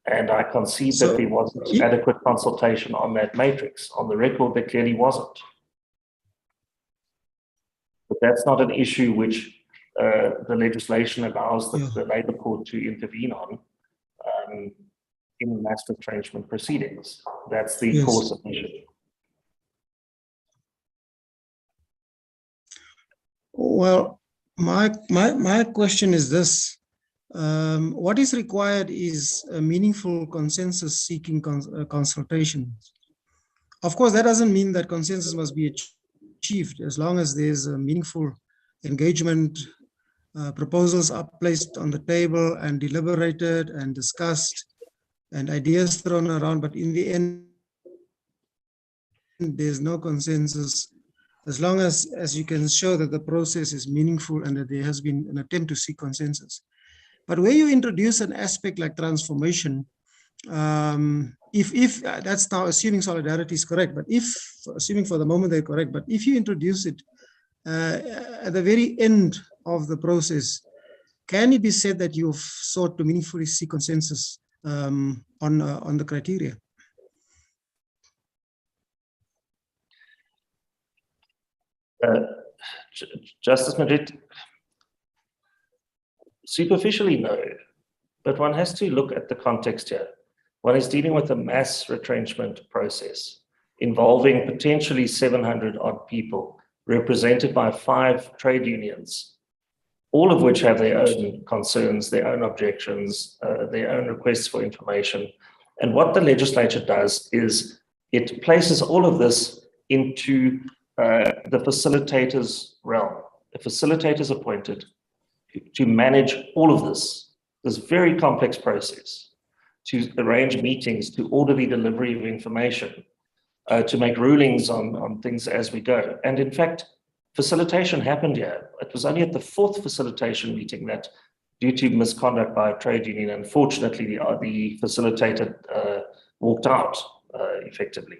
and I concede that there wasn't adequate consultation on that matrix. On the record, there clearly wasn't. But that's not an issue which the legislation allows the Labour Court to intervene on in mass retrenchment proceedings. That's the core submission. Well, my question is this. What is required is a meaningful consensus-seeking consultation. Of course, that doesn't mean that consensus must be achieved. As long as there's a meaningful engagement, proposals are placed on the table and deliberated and discussed and ideas thrown around, but in the end, there's no consensus. As long as you can show that the process is meaningful and that there has been an attempt to seek consensus. But where you introduce an aspect like transformation, if that's now assuming solidarity is correct, but if, assuming for the moment they're correct, but if you introduce it at the very end of the process, can it be said that you've sought to meaningfully seek consensus on the criteria? Justice Madrid, superficially, no, but one has to look at the context here. One is dealing with a mass retrenchment process involving potentially 700 odd people represented by 5 trade unions, all of which have their own concerns, their own objections, their own requests for information. And what the legislature does is it places all of this into the facilitator's realm. The facilitator is appointed to manage all of this very complex process, to arrange meetings, to order the delivery of information, to make rulings on things as we go. And in fact, facilitation happened here. It was only at the 4th facilitation meeting that, due to misconduct by a trade union, unfortunately, the facilitator walked out effectively.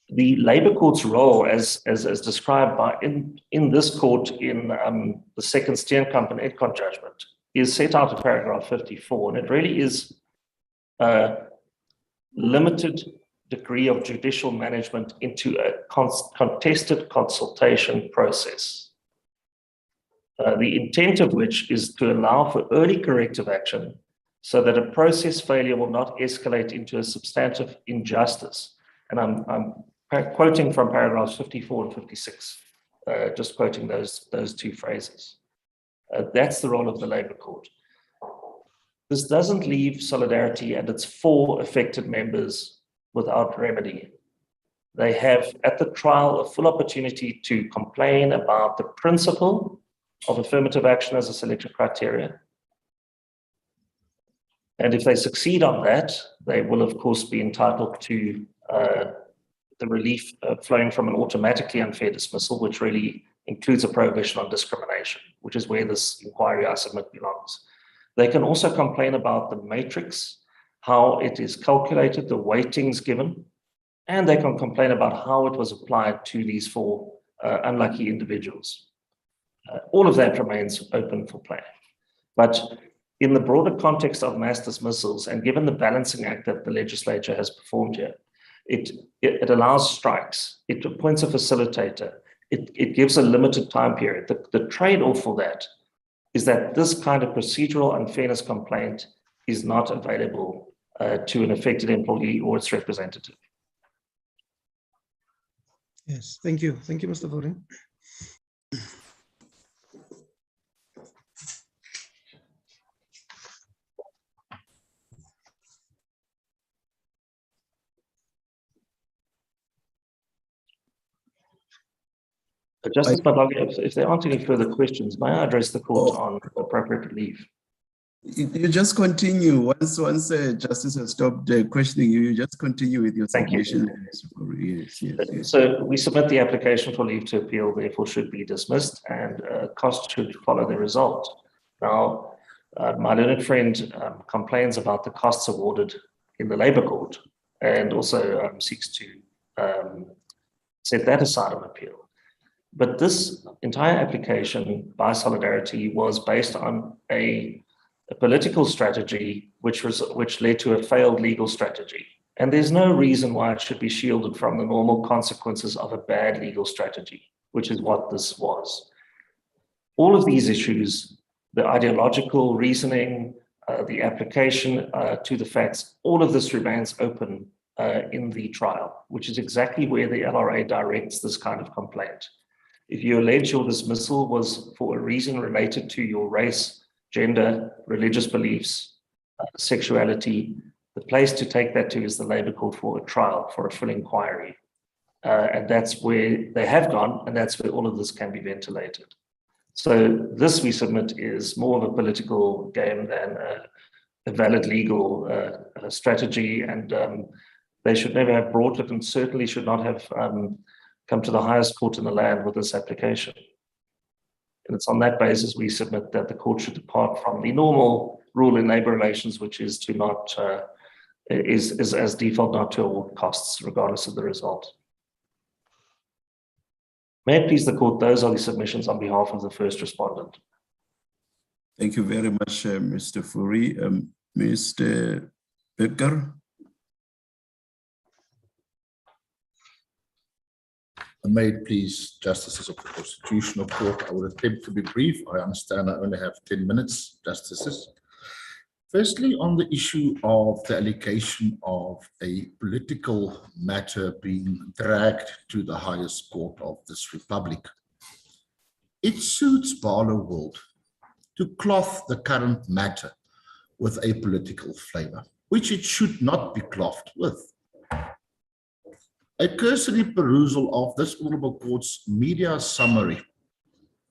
The Labour Court's role, as described by in this court in the second Steenkamp and Edcon judgment, is set out in paragraph 54, and it really is a limited degree of judicial management into a contested consultation process. The intent of which is to allow for early corrective action so that a process failure will not escalate into a substantive injustice. And I'm quoting from paragraphs 54 and 56, just quoting those 2 phrases. That's the role of the Labour Court. This doesn't leave Solidarity and its 4 affected members without remedy. They have, at the trial, a full opportunity to complain about the principle of affirmative action as a selection criteria. And if they succeed on that, they will, of course, be entitled to the relief flowing from an automatically unfair dismissal, which really includes a prohibition on discrimination, which is where this inquiry, I submit, belongs. They can also complain about the matrix, how it is calculated, the weightings given, and they can complain about how it was applied to these 4 unlucky individuals. All of that remains open for play. But in the broader context of mass dismissals, and given the balancing act that the legislature has performed here, it allows strikes, it appoints a facilitator, it gives a limited time period. The trade-off for that is that this kind of procedural unfairness complaint is not available to an affected employee or its representative. Yes, thank you. Thank you, Mr. Fourie. Justice Madlanga, if there aren't any further questions, may I address the court on appropriate relief? You just continue. Once Justice has stopped questioning you, you just continue with your submission. Yes. So we submit the application for leave to appeal, therefore should be dismissed, and costs should follow the result. Now, my learned friend complains about the costs awarded in the Labour Court, and also seeks to set that aside on appeal. But this entire application by Solidarity was based on a political strategy which led to a failed legal strategy. And there's no reason why it should be shielded from the normal consequences of a bad legal strategy. which is what this was. All of these issues, the ideological reasoning, the application to the facts, all of this remains open in the trial, which is exactly where the LRA directs this kind of complaint. If you allege your dismissal was for a reason related to your race, gender, religious beliefs, sexuality, the place to take that to is the Labour Court for a trial, for a full inquiry. And that's where they have gone, and that's where all of this can be ventilated. So this, we submit, is more of a political game than a valid legal strategy, and they should never have brought it, and certainly should not have come to the highest court in the land with this application. And it's on that basis we submit that the court should depart from the normal rule in labour relations, which is to not, is as default not to award costs regardless of the result. May it please the court, those are the submissions on behalf of the first respondent. Thank you very much, Mr. Fourie. Mr. Becker. May it please, Justices of the Constitutional Court, I will attempt to be brief. I understand I only have 10 minutes, Justices. Firstly, on the issue of the allegation of a political matter being dragged to the highest court of this republic, it suits Barloworld to cloth the current matter with a political flavor, which it should not be clothed with. A cursory perusal of this Honourable Court's media summary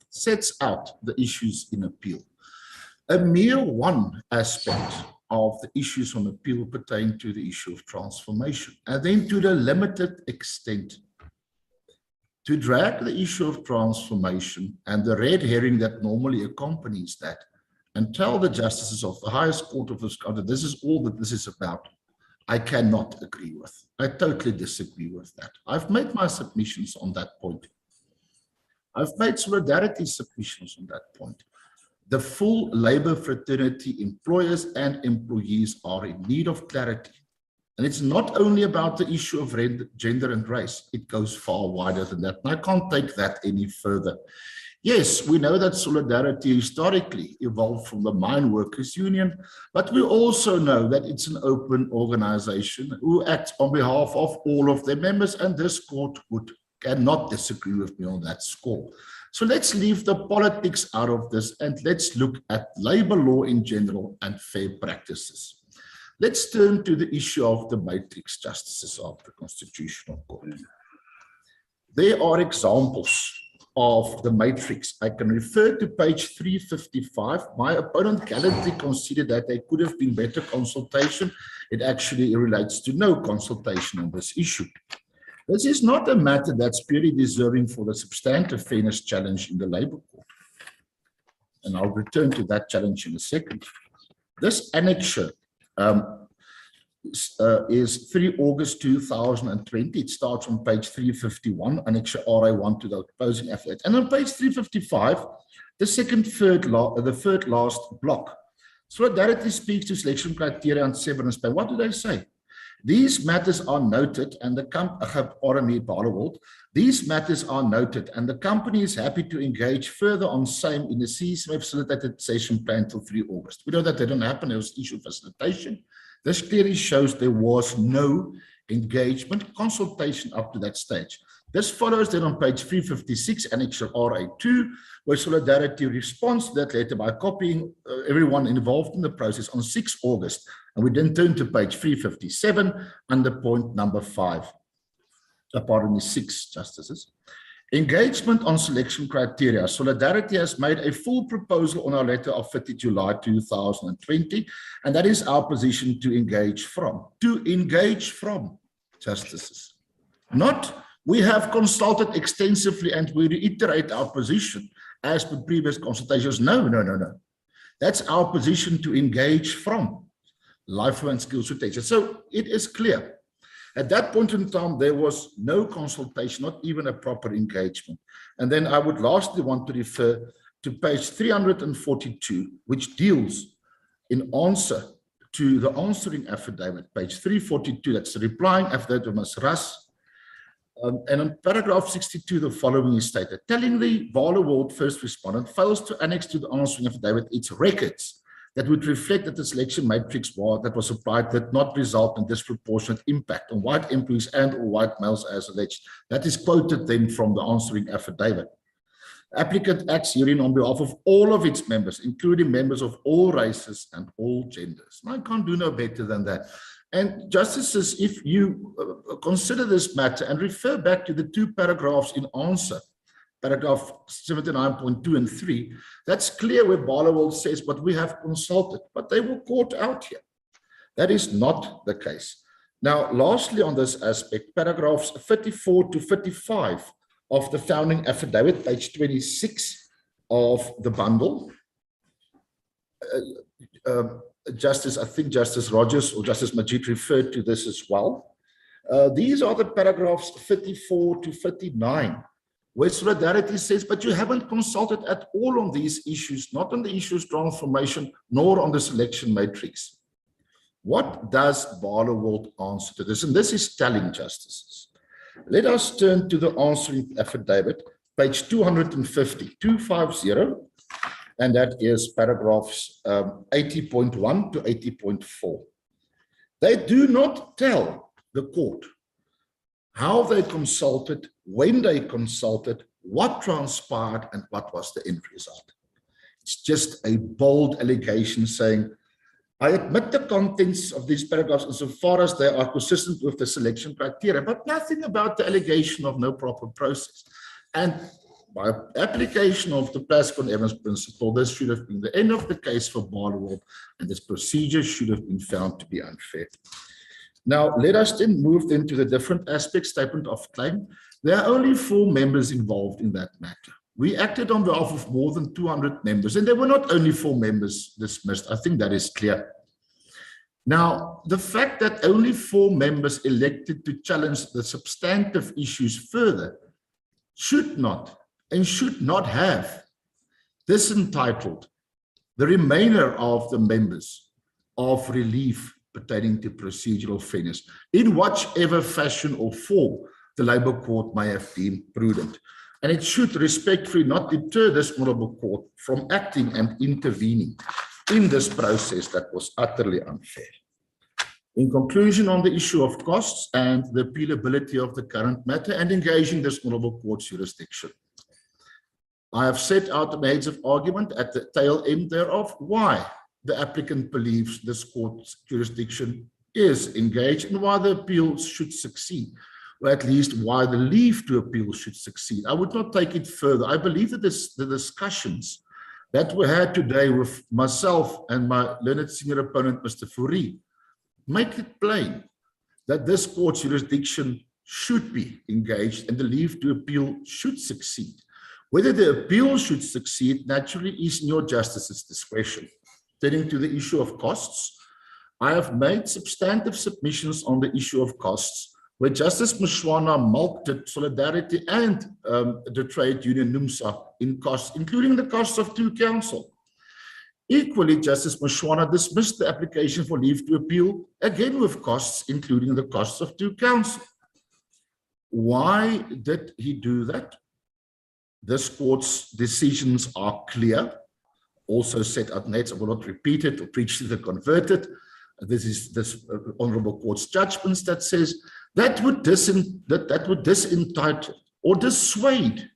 sets out the issues in appeal. A mere one aspect of the issues on appeal pertain to the issue of transformation, and then to the limited extent to drag the issue of transformation and the red herring that normally accompanies that and tell the justices of the highest court of this country, this is all that this is about, I cannot agree with. I totally disagree with that. I've made my submissions on that point. I've made solidarity submissions on that point. The full labour fraternity, employers and employees, are in need of clarity. And it's not only about the issue of gender and race. It goes far wider than that. And I can't take that any further. Yes, we know that Solidarity historically evolved from the Mine Workers Union, but we also know that it's an open organization who acts on behalf of all of their members, and this court cannot disagree with me on that score. So let's leave the politics out of this and let's look at labor law in general and fair practices. Let's turn to the issue of the matrix, Justices of the Constitutional Court. There are examples of the matrix. I can refer to page 355. My opponent gallantly conceded that there could have been better consultation. It actually relates to no consultation on this issue. This is not a matter that's purely deserving for the substantive fairness challenge in the Labour Court. And I'll return to that challenge in a second. This annexure is 3 August 2020. It starts on page 351, annexure RA1 to the opposing affiliate. And on page 355, the third last block. Solidarity speaks to selection criteria and severance pay. What do they say? These matters are noted, and the Barloworld. These matters are noted, and the company is happy to engage further on same in the CCT facilitated session plan till 3 August. We know that didn't happen. There was issue facilitation. This clearly shows there was no engagement, consultation up to that stage. This follows then on page 356, annexure RA2, where Solidarity responds to that letter by copying everyone involved in the process on 6 August. And we then turn to page 357 under point number 5. Pardon me, 6, Justices. Engagement on selection criteria. Solidarity has made a full proposal on our letter of 30 July 2020, and that is our position to engage from. To engage from, Justices. Not, we have consulted extensively and we reiterate our position as per previous consultations. No. That's our position to engage from. Life and skills rotation. So it is clear. At that point in time, there was no consultation, not even a proper engagement. And then I would lastly want to refer to page 342, which deals in answer to the answering affidavit, page 342, that's the replying affidavit of Ms. Russ. And on paragraph 62, the following is stated: telling the Barloworld first respondent fails to annex to the answering affidavit its records that would reflect that the selection matrix that was applied did not result in disproportionate impact on white employees and or white males as alleged. That is quoted then from the answering affidavit. Applicant acts herein on behalf of all of its members, including members of all races and all genders. And I can't do no better than that. And justices, if you consider this matter and refer back to the 2 paragraphs in answer, paragraph 79.2 and 3, that's clear where Barloworld says, but we have consulted, but they were caught out here. That is not the case. Now, lastly on this aspect, paragraphs 34 to 55 of the founding affidavit, page 26 of the bundle. I think Justice Rogers or Justice Majid referred to this as well. These are the paragraphs 34 to 39, where Solidarity says, but you haven't consulted at all on these issues, not on the issues transformation, nor on the selection matrix. What does Barloworld answer to this? And this is telling, justices. Let us turn to the answering affidavit, page 250, 250, and that is paragraphs 80.1 to 80.4. They do not tell the court how they consulted, when they consulted, what transpired, and what was the end result. It's just a bold allegation saying, I admit the contents of these paragraphs insofar as they are consistent with the selection criteria, but nothing about the allegation of no proper process. And by application of the Plascon Evans principle, this should have been the end of the case for Barloworld, and this procedure should have been found to be unfair. Now, let us then move into the different aspects, statement of claim. There are only 4 members involved in that matter. We acted on behalf of more than 200 members, and there were not only 4 members dismissed. I think that is clear. Now, the fact that only 4 members elected to challenge the substantive issues further should not and should not have disentitled the remainder of the members of relief pertaining to procedural fairness in whichever fashion or form the Labour Court may have deemed prudent. And it should respectfully not deter this Honourable Court from acting and intervening in this process that was utterly unfair. In conclusion, on the issue of costs and the appealability of the current matter and engaging this Honourable Court's jurisdiction, I have set out the heads of argument at the tail end thereof why the applicant believes this court's jurisdiction is engaged and why the appeal should succeed, or at least why the leave to appeal should succeed. I would not take it further. I believe that the discussions that we had today with myself and my learned senior opponent, Mr. Fourie, make it plain that this court's jurisdiction should be engaged and the leave to appeal should succeed. Whether the appeal should succeed naturally is in your justice's discretion. Turning to the issue of costs, I have made substantive submissions on the issue of costs where Justice Mshwana mulcted Solidarity and the trade union NUMSA in costs, including the costs of 2 counsel. Equally, Justice Mshwana dismissed the application for leave to appeal, again with costs, including the costs of 2 counsel. Why did he do that? This court's decisions are clear, also set out next. I will not repeat it or preach to the converted. This is this Honourable Court's judgments that says that would disentitle or dissuade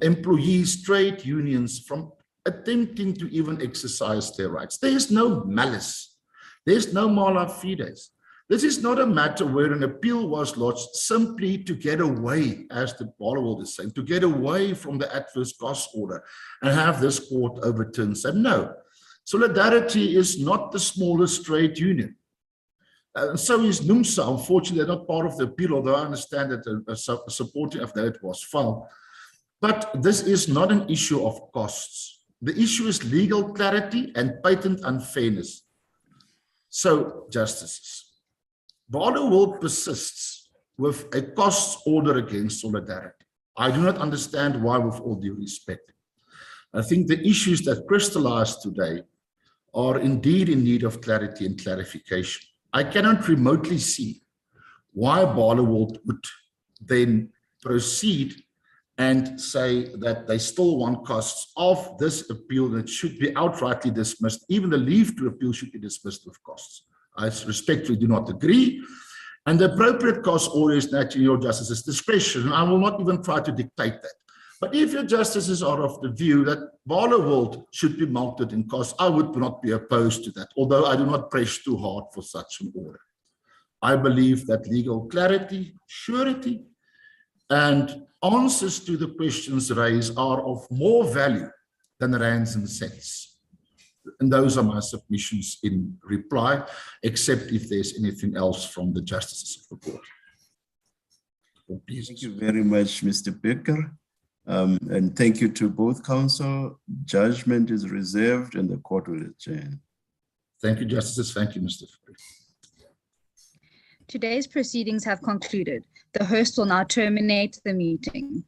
employees, trade unions from attempting to even exercise their rights. There is no malice. There's no mala fides. This is not a matter where an appeal was lodged simply to get away, as the Barloworld is saying, to get away from the adverse cost order and have this court overturned. So no, Solidarity is not the smallest trade union. So is NUMSA. Unfortunately, they're not part of the appeal, although I understand that a supporting affidavit was filed. But this is not an issue of costs. The issue is legal clarity and patent unfairness. So, justices, Barloworld persists with a costs order against Solidarity. I do not understand why, with all due respect. I think the issues that crystallized today are indeed in need of clarity and clarification. I cannot remotely see why Barloworld would then proceed and say that they still want costs of this appeal that should be outrightly dismissed. Even the leave to appeal should be dismissed with costs. I respectfully do not agree. And the appropriate cost order is naturally your justice's discretion. And I will not even try to dictate that. But if your justices are of the view that Barloworld should be mulcted in costs, I would not be opposed to that, although I do not press too hard for such an order. I believe that legal clarity, surety, and answers to the questions raised are of more value than rands and cents. And those are my submissions in reply, except if there's anything else from the justices of the court. Thank you very much, Mr. Becker. And thank you to both counsel. Judgment is reserved and the court will adjourn. Thank you, justices. Thank you, Mr. Free. Today's proceedings have concluded. The host will now terminate the meeting.